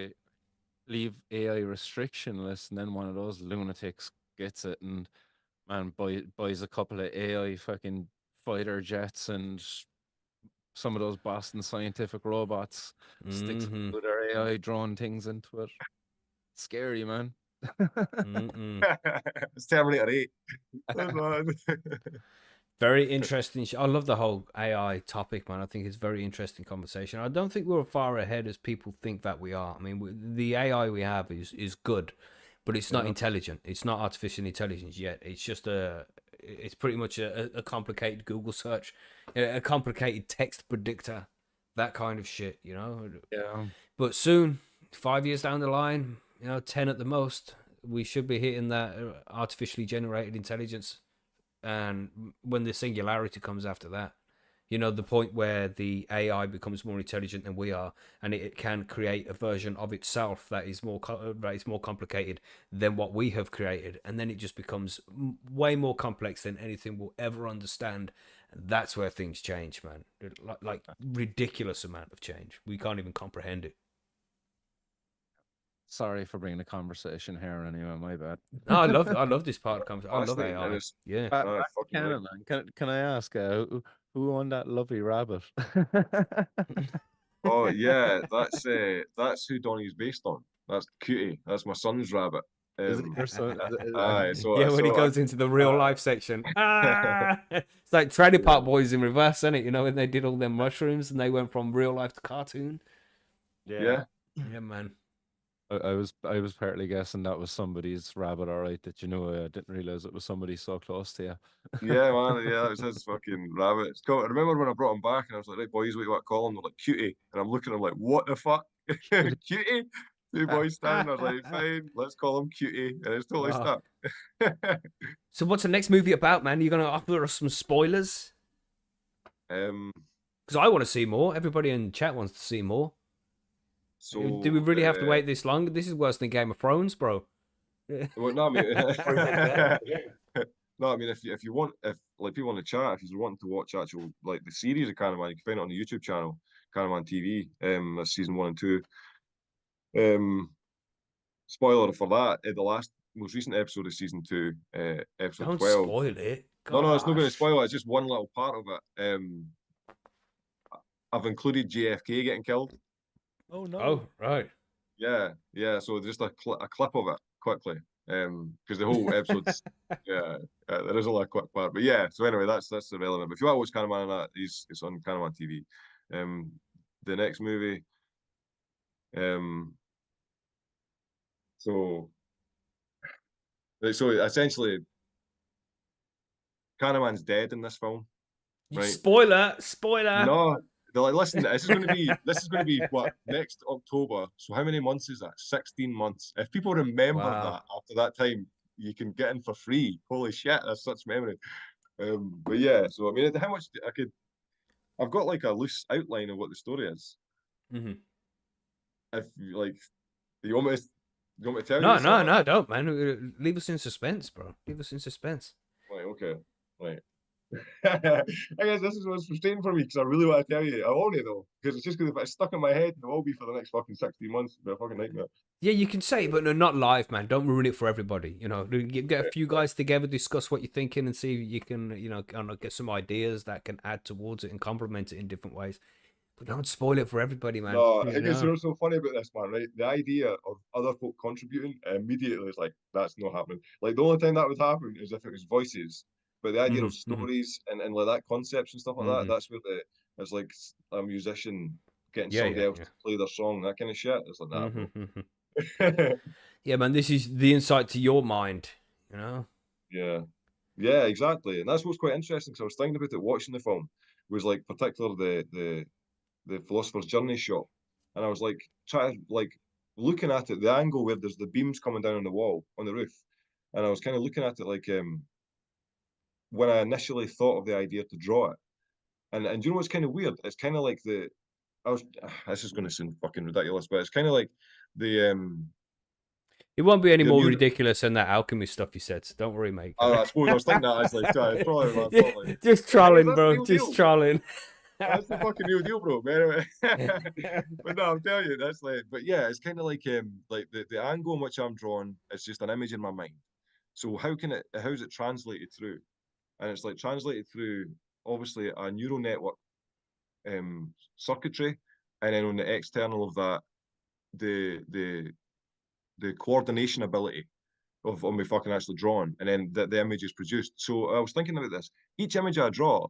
leave AI restrictionless, and then one of those lunatics gets it and man buys a couple of AI fucking fighter jets and some of those Boston Scientific robots, sticks with their AI drawn things into it. Scary, man. It's Terminator 8. That's what- Very interesting. I love the whole AI topic, man. I think it's a very interesting conversation. I don't think we're far ahead as people think that we are. I mean, the AI we have is good, but it's not intelligent. It's not artificial intelligence yet. It's just it's pretty much a complicated Google search, a complicated text predictor, that kind of shit, you know? Yeah. But soon, 5 years down the line, 10 at the most, we should be hitting that artificially generated intelligence. And when the singularity comes after that, the point where the AI becomes more intelligent than we are, and it can create a version of itself that is more complicated than what we have created, and then it just becomes way more complex than anything we'll ever understand. That's where things change, man. Like ridiculous amount of change. We can't even comprehend it. Sorry for bringing the conversation here. Anyway, my bad. No, I love this part of the conversation. I love AI. Yeah. Back to Canada, can I ask who owned that lovely rabbit? Oh yeah, that's who Donnie's based on. That's Cutie. That's my son's rabbit. Is it your son? Aye, When he goes into the real life section. It's like Trailer Park Boys in reverse, isn't it? When they did all them mushrooms and they went from real life to cartoon. Yeah. Yeah, man. I was partly guessing that was somebody's rabbit, all right. That I didn't realize it was somebody so close to you. Yeah, man. Yeah, it was his fucking rabbit. It's called, I remember when I brought him back and I was like, right, boys, what do you want to call him? They're like, Cutie. And I'm looking at him like, what the fuck? Cutie? Two boys standing. I was like, fine, let's call him Cutie. And it's totally stuck. So what's the next movie about, man? You going to offer us some spoilers? Because I want to see more. Everybody in chat wants to see more. So do we really have to wait this long? This is worse than Game of Thrones, bro. Well, no, I mean, no, I mean, if you want, if like people in the chat, if you're wanting to watch actual like the series of Cannaman, you can find it on the YouTube channel, Cannaman TV. That's season 1 and 2. Spoiler for that, the most recent episode of season 2, episode Don't 12. spoil it. No, it's not going to spoil it. It's just one little part of it. I've included JFK getting killed. Oh no! Oh right. Yeah. So just a clip of it quickly, because the whole episode's there is only a quick part, but yeah. So anyway, that's irrelevant. But if you want to watch Cannaman, it's on Cannaman TV. The next movie, so essentially, Cannaman's dead in this film. Right? Spoiler. No. They're like, listen, this is going to be what, next October. So how many months is that? 16 months. If people remember that after that time, you can get in for free. Holy shit, that's such memory. But yeah, so I mean, how much I've got like a loose outline of what the story is. Mm-hmm. If like, you want me to tell you? No, don't, man. Leave us in suspense, bro. Leave us in suspense. Right, okay. Right. I guess this is what's frustrating for me because I really want to tell you. I won't though, because it's just because if it's stuck in my head, it will be for the next fucking 16 months. It'll be a fucking nightmare. Yeah, you can say it, but no, not live, man. Don't ruin it for everybody. Get a few guys together, discuss what you're thinking, and see if you can, kind of get some ideas that can add towards it and complement it in different ways. But don't spoil it for everybody, man. No, I think it's so funny about this, man, right? The idea of other folk contributing immediately is like, that's not happening. Like, the only time that would happen is if it was voices. But the idea of Mhm, mhm. stories and like that concepts and stuff like that, Mhm. that's where it's like a musician getting Yeah, somebody yeah, else yeah. to play their song, that kind of shit. It's like, nah, bro. Mhm, mhm. Yeah, man, this is the insight to your mind, you know? Yeah. Yeah, exactly. And that's what's quite interesting, because I was thinking about it watching the film, was like particularly the Philosopher's Journey shot. And I was like trying to like looking at it, the angle where there's the beams coming down on the wall, on the roof. And I was kind of looking at it like when I initially thought of the idea to draw it. And you know what's kind of weird? It's kind of like this is gonna sound fucking ridiculous, but it's kind of like the It won't be any the more new ridiculous than that alchemist stuff you said, so don't worry, mate. I suppose I was thinking that actually. It's probably what I thought. Like, Just I guess trolling, that's the bro. real Just deal. trolling. That's the fucking real deal, bro. But anyway, but no, I'm telling you, that's like, but yeah, it's kind of like the angle in which I'm drawn is just an image in my mind. So how's it translated through? And it's like translated through obviously a neural network circuitry, and then on the external of that, the coordination ability of me fucking actually drawing, and then the image is produced. So I was thinking about this. Each image I draw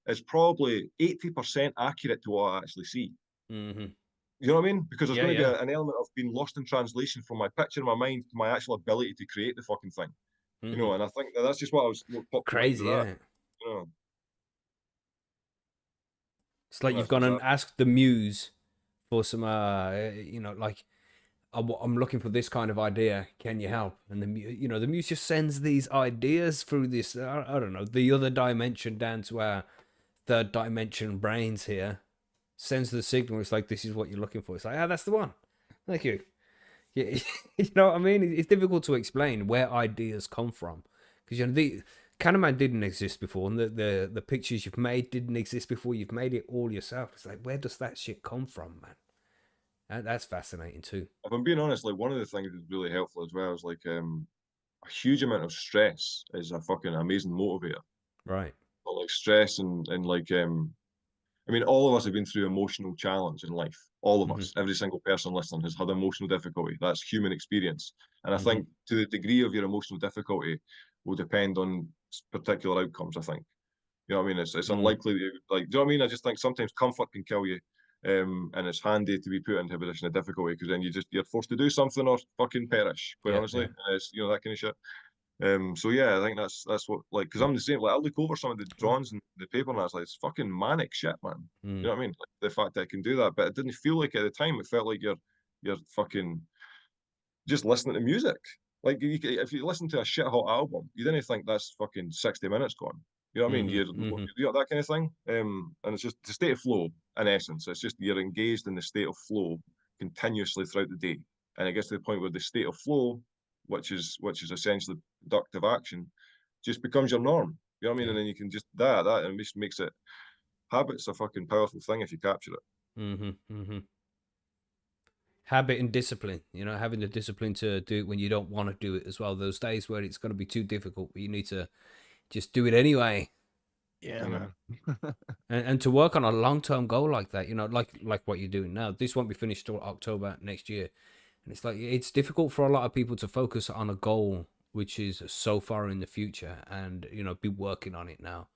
is probably 80% accurate to what I actually see. Mm-hmm. You know what I mean? Because there's Yeah, going to be yeah. an element of being lost in translation from my picture in my mind to my actual ability to create the fucking thing. You know, and I think that's just what I was what popped into my head Crazy, with that. yeah. You know, It's like you've that's gone just and that. asked the muse for some, like, I'm looking for this kind of idea. Can you help? And the muse just sends these ideas through this, I don't know, the other dimension down to our third dimension brains here. Sends the signal. It's like, this is what you're looking for. It's like, that's the one. Thank you. Yeah, you know what I mean? It's difficult to explain where ideas come from, because the Cannaman didn't exist before, and the pictures you've made didn't exist before. You've made it all yourself. It's like, where does that shit come from, man? And that's fascinating too. If I'm being honest, like one of the things that's really helpful as well is like a huge amount of stress is a fucking amazing motivator. Right. But like stress and like I mean, all of us have been through emotional challenge in life. All of us, every single person listening has had emotional difficulty. That's human experience. And I think to the degree of your emotional difficulty will depend on particular outcomes, I think. You know what I mean? It's unlikely that like, do you know what I mean? I just think sometimes comfort can kill you. And it's handy to be put into a position of difficulty, because then you're forced to do something or fucking perish, quite honestly. And it's, you know, that kind of shit. So yeah, I think that's what, like, because I'm the same. Like, I look over some of the drawings and the paper, and I was like, it's fucking manic shit, man. You know what I mean? Like, the fact that I can do that, but it didn't feel like it at the time. It felt like you're fucking just listening to music. Like, if you listen to a shit hot album, you didn't think that's fucking 60 minutes gone. You know what I mean? You're that kind of thing. And it's just the state of flow in essence. It's just you're engaged in the state of flow continuously throughout the day, and it gets to the point where the state of flow, which is essentially productive action, just becomes your norm. You know what I mean? And then you can just that and it just makes it habit's a fucking powerful thing if you capture it. Habit and discipline, having the discipline to do it when you don't want to do it as well. Those days where it's going to be too difficult, but you need to just do it anyway. Yeah, man. and to work on a long-term goal like that, like what you're doing now. This won't be finished till October next year. And it's like, it's difficult for a lot of people to focus on a goal which is so far in the future and, be working on it now.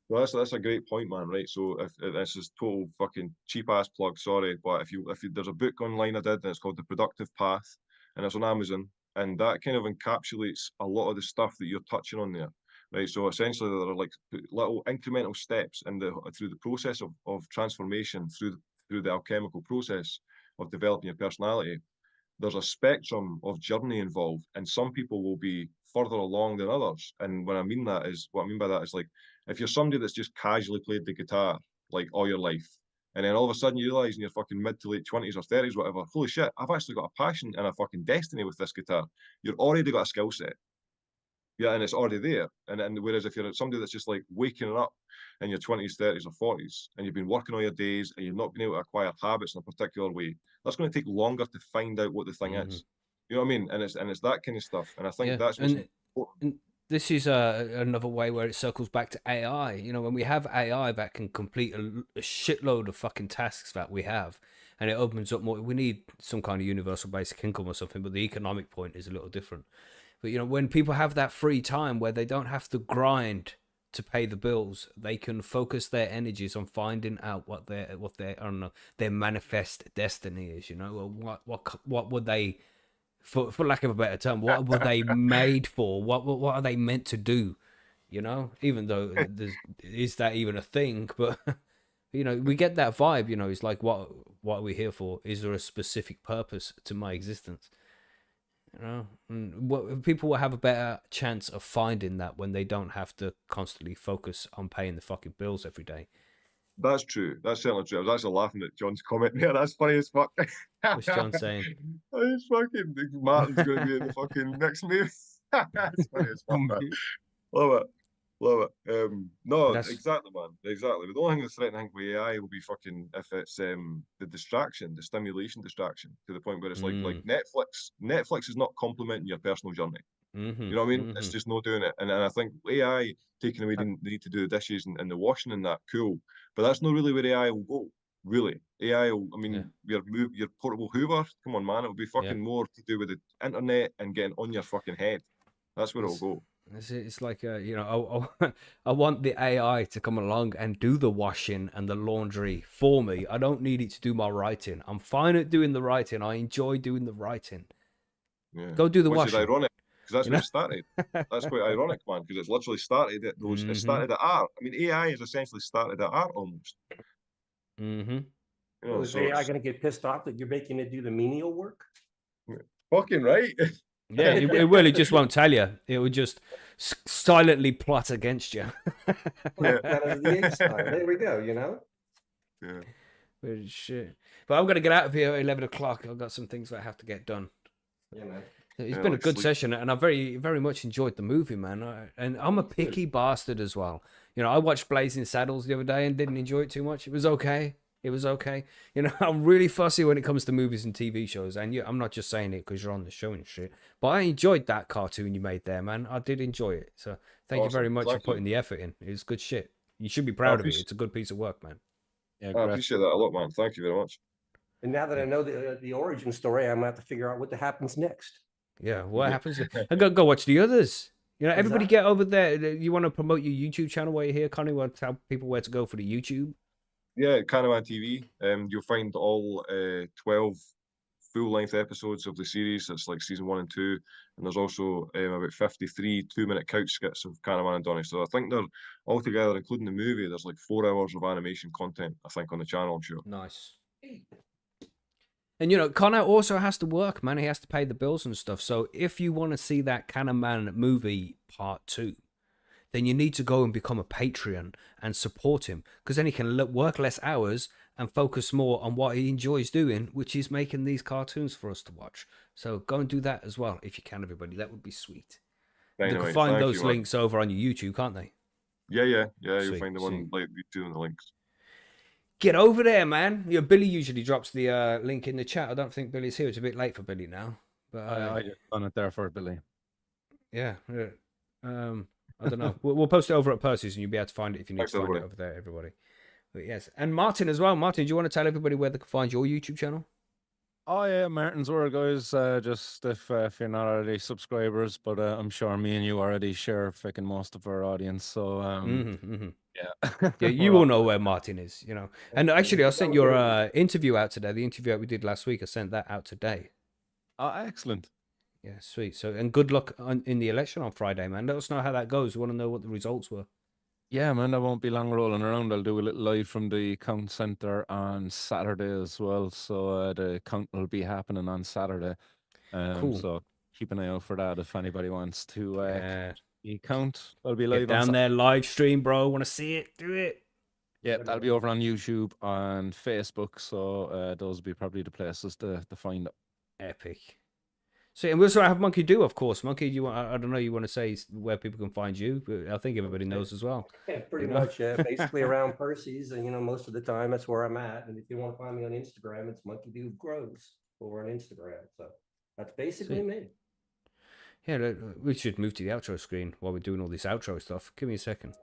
Well, that's a great point, man. Right. So if this is total fucking cheap ass plug, sorry, but if you there's a book online I did, and it's called The Productive Path, and it's on Amazon, and that kind of encapsulates a lot of the stuff that you're touching on there. Right. So essentially, there are like little incremental steps through the process of transformation through the alchemical process of developing your personality. There's a spectrum of journey involved, and some people will be further along than others. And what I mean by that is like, if you're somebody that's just casually played the guitar like all your life, and then all of a sudden you realize in your fucking mid to late 20s or 30s, whatever, holy shit, I've actually got a passion and a fucking destiny with this guitar. You've already got a skill set. Yeah, and it's already there. And whereas if you're somebody that's just like waking up in your 20s, 30s, or 40s, and you've been working all your days and you've not been able to acquire habits in a particular way, that's going to take longer to find out what the thing is. You know what I mean? And it's that kind of stuff. And I think that's what's important. And this is another way where it circles back to AI. When we have AI that can complete a shitload of fucking tasks that we have, and it opens up more. We need some kind of universal basic income or something, but the economic point is a little different. But when people have that free time where they don't have to grind to pay the bills, they can focus their energies on finding out what their I don't know, their manifest destiny is. You know, or what would they, for lack of a better term, what were they made for? What are they meant to do? You know, even though is that even a thing? But you know, we get that vibe. You know, it's like what are we here for? Is there a specific purpose to my existence? You know, and people will have a better chance of finding that when they don't have to constantly focus on paying the fucking bills every day. That's true. That's certainly true. I was actually laughing at John's comment there. That's funny as fuck. What's John saying? It's fucking Martin's going to be in the fucking next movie. That's funny as fuck. Man. Love it. Love it. No, exactly, man. Exactly. But the only thing that's threatening with AI will be fucking if it's the distraction, the stimulation distraction, to the point where it's like Netflix. Netflix is not complementing your personal journey. You know what I mean? It's just not doing it. And I think AI taking away the need to do the dishes and the washing and that, cool. But that's not really where AI will go. Really, AI will. I mean, your portable Hoover. Come on, man. It'll be fucking more to do with the internet and getting on your fucking head. That's where it'll go. It's like, you know, I want the AI to come along and do the washing and the laundry for me. I don't need it to do my writing. I'm fine at doing the writing. I enjoy doing the writing. Yeah. Go do the washing. Which is ironic, because that's where it started. That's quite ironic, man, because it's literally started at those. It started at art. I mean, AI has essentially started at art almost. You know, is AI going to get pissed off that you're making it do the menial work? Fucking right. Yeah, it really just won't tell you. It would just silently plot against you. There we go, you know? Yeah. But shit. But I'm going to get out of here at 11 o'clock. I've got some things that I have to get done. Yeah, man. It's been a good session, and I very, very much enjoyed the movie, man. And I'm a picky bastard as well. You know, I watched Blazing Saddles the other day and didn't enjoy it too much. It was okay. It was okay. You know, I'm really fussy when it comes to movies and TV shows. And I'm not just saying it because you're on the show and shit. But I enjoyed that cartoon you made there, man. I did enjoy it. So thank you very much for putting the effort in. It was good shit. You should be proud of it. It's a good piece of work, man. Yeah, I appreciate that a lot, man. Thank you very much. And now that I know the origin story, I'm going to have to figure out what happens next. Yeah, what happens? I go watch the others. You know, everybody get over there. You want to promote your YouTube channel while you're here, Conor? You want to tell people where to go for the YouTube? Yeah, Cannaman TV. You'll find all 12 full-length episodes of the series. It's like season 1 and 2, and there's also about 53 2-minute couch skits of Cannaman and Donny. So I think they're all together, including the movie. There's like 4 hours of animation content, I think, on the channel. I'm sure. Nice. And you know, Conor also has to work, man. He has to pay the bills and stuff. So if you want to see that Cannaman movie part 2, then you need to go and become a Patreon and support him, because then he can work less hours and focus more on what he enjoys doing, which is making these cartoons for us to watch. So go and do that as well if you can, everybody. That would be sweet. Anyway, they can find those links over on your YouTube, can't they? Yeah. You'll find the one like doing the links. Get over there, man. Yeah, Billy usually drops the link in the chat. I don't think Billy's here. It's a bit late for Billy now. But I just done it there for Billy. Yeah. I don't know. We'll post it over at Percy's, and you'll be able to find it if you need to find it over there, everybody. But yes, and Martin as well. Martin, do you want to tell everybody where they can find your YouTube channel? Oh yeah, Martin's World, guys. Just if you're not already subscribers, but I'm sure me and you already share fucking most of our audience. So yeah, yeah, you all know where Martin is, you know. And actually, I sent your interview out today. The interview that we did last week, I sent that out today. Oh, excellent. Yeah, sweet. So, and good luck in the election on Friday, man. Let us know how that goes. We want to know what the results were. Yeah, man, I won't be long rolling around. I'll do a little live from the count center on Saturday as well. So the count will be happening on Saturday. Cool. So keep an eye out for that if anybody wants to count. I'll be live Get down there, live stream, bro. Want to see it? Do it. Yeah, that'll be over on YouTube and Facebook. So those will be probably the places to find it. Epic. So, and we also have Monkey Do, of course. Monkey, I don't know, you want to say where people can find you, but I think everybody knows as well. Yeah, pretty much. Basically around Percy's, and most of the time that's where I'm at. And if you want to find me on Instagram, it's Monkey Do Grows over on Instagram. So that's basically me. Yeah, we should move to the outro screen while we're doing all this outro stuff. Give me a second.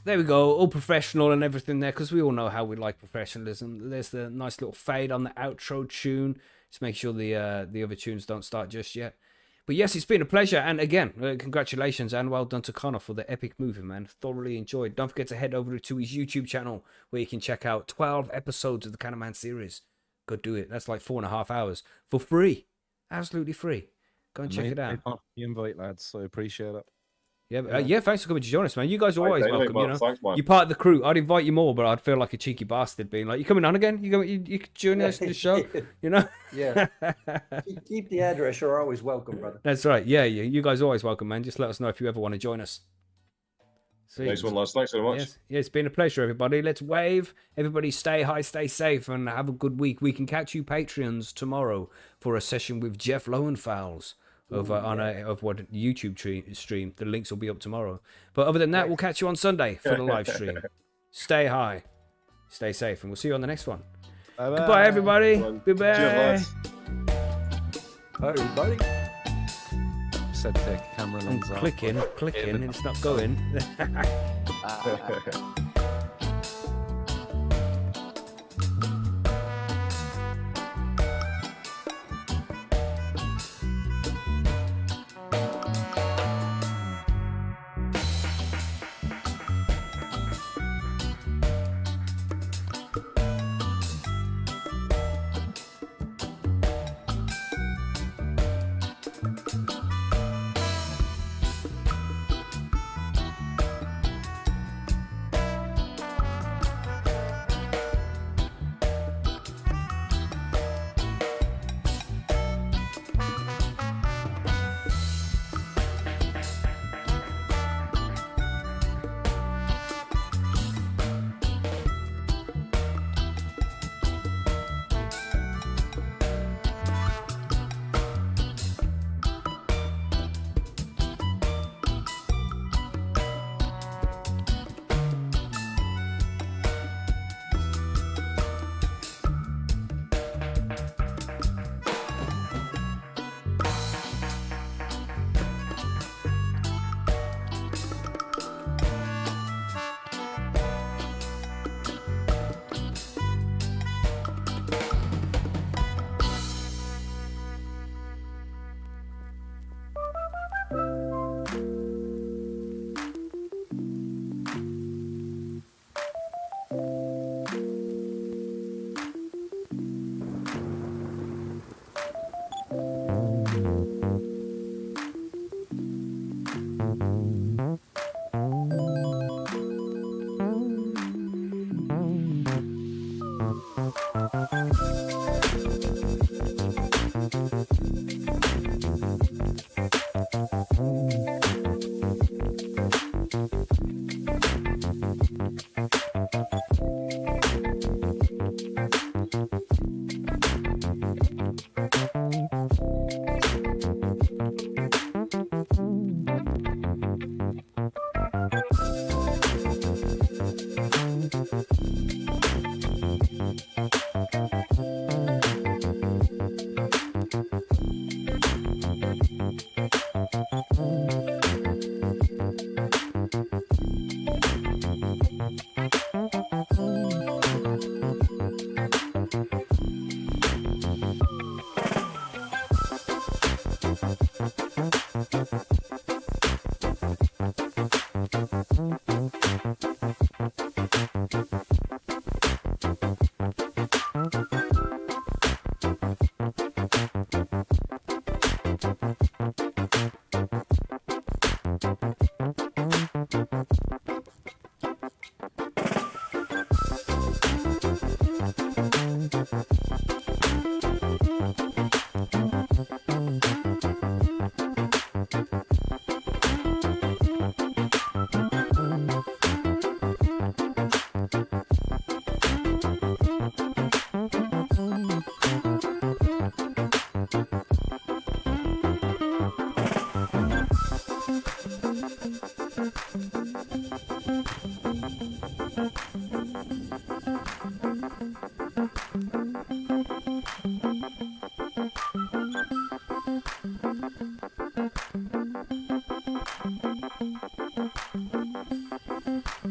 there we go, all professional and everything there, because we all know how we like professionalism. There's the nice little fade on the outro tune. Just make sure the other tunes don't start just yet. But yes, it's been a pleasure. And again, congratulations and well done to Conor for the epic movie, man. Thoroughly enjoyed. Don't forget to head over to his YouTube channel where you can check out 12 episodes of the Cannaman series. Go do it. That's like 4.5 hours for free. Absolutely free. Go and check it out. You invite, lads, so I appreciate it. Yeah, thanks for coming to join us, man. You guys are always welcome. Man. You know, Thanks, man. you're part of the crew. I'd invite you more, but I'd feel like a cheeky bastard being like, "You coming on again? You join us in the show?" You know? Yeah. Keep the address. You're always welcome, brother. That's right. Yeah. You guys are always welcome, man. Just let us know if you ever want to join us. Sweet. Nice one, lads. Thanks very much. Yes. Yeah, it's been a pleasure, everybody. Let's wave. Everybody stay high, stay safe, and have a good week. We can catch you Patreons tomorrow for a session with Jeff Lowenfowles on a YouTube stream. The links will be up tomorrow. But other than that, we'll catch you on Sunday for the live stream. Stay high, stay safe, and we'll see you on the next one. Bye-bye. Goodbye, everybody. Goodbye. Cheers, Bye, everybody. Said take camera I'm lens off. clicking, and it's not going. lads.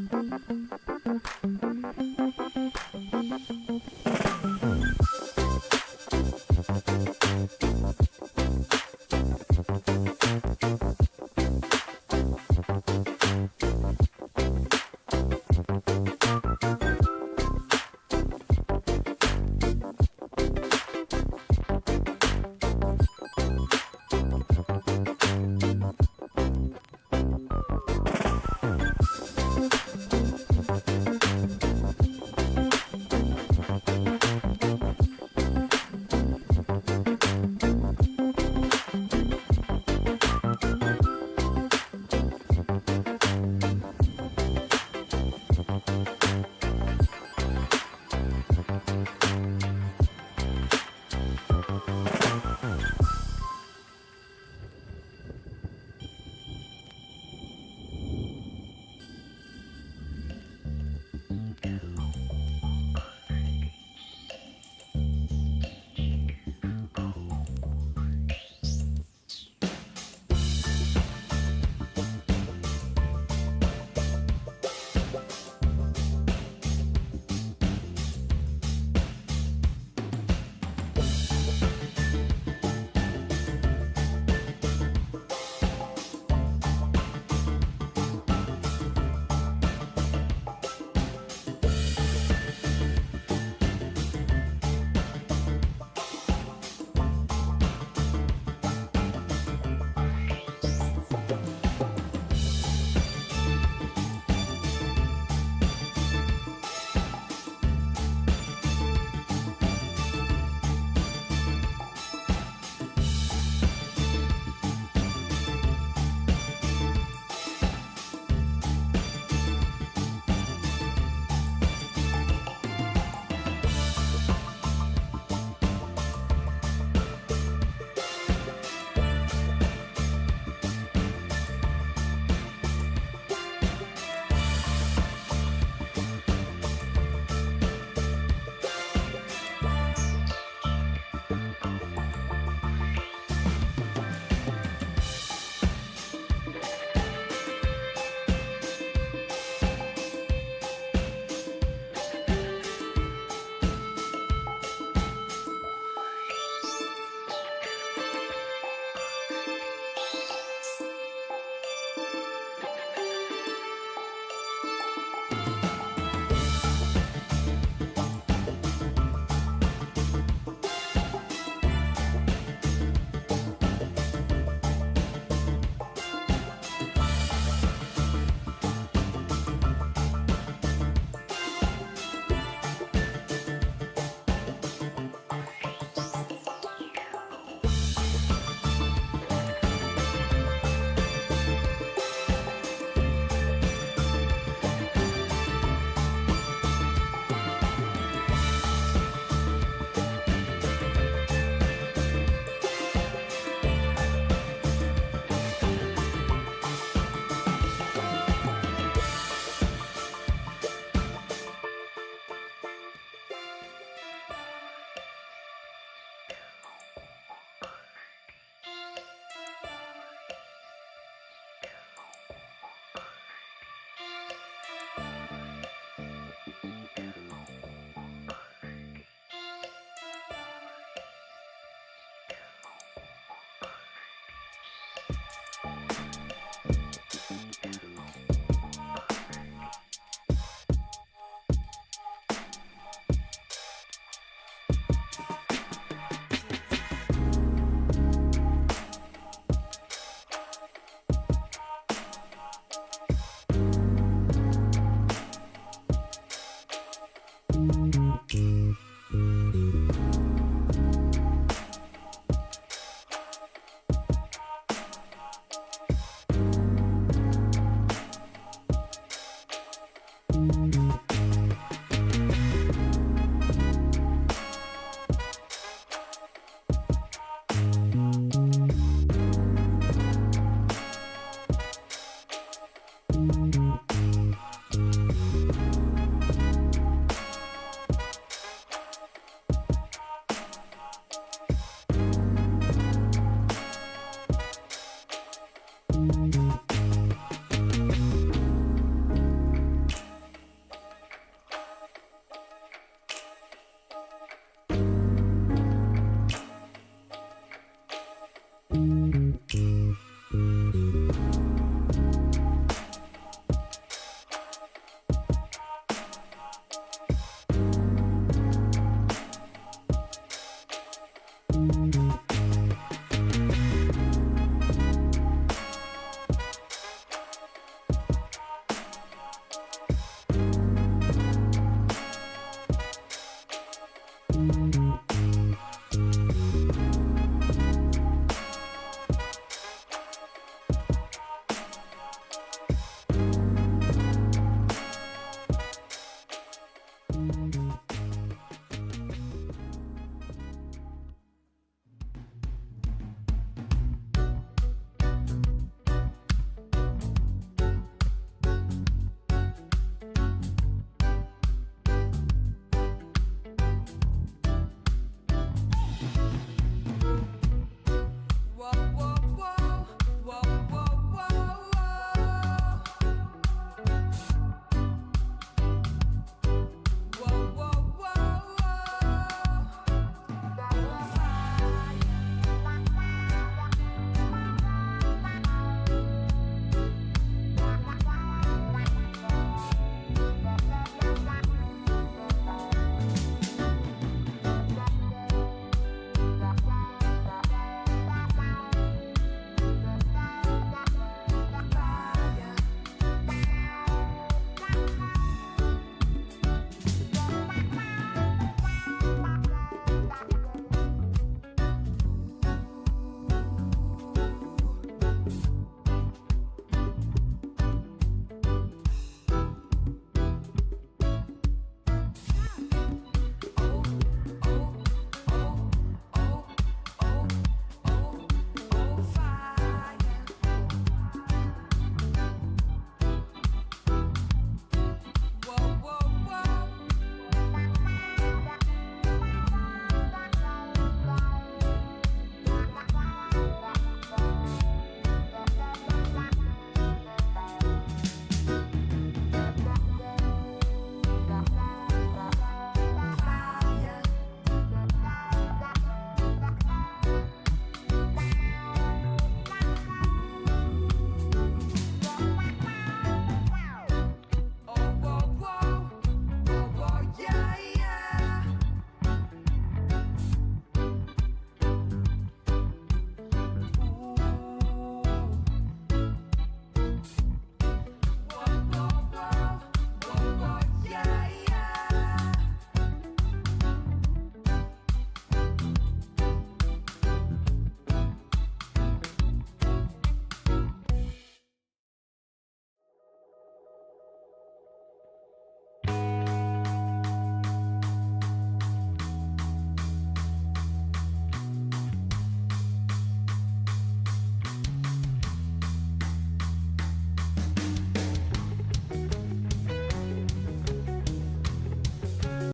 Thank you. Bye.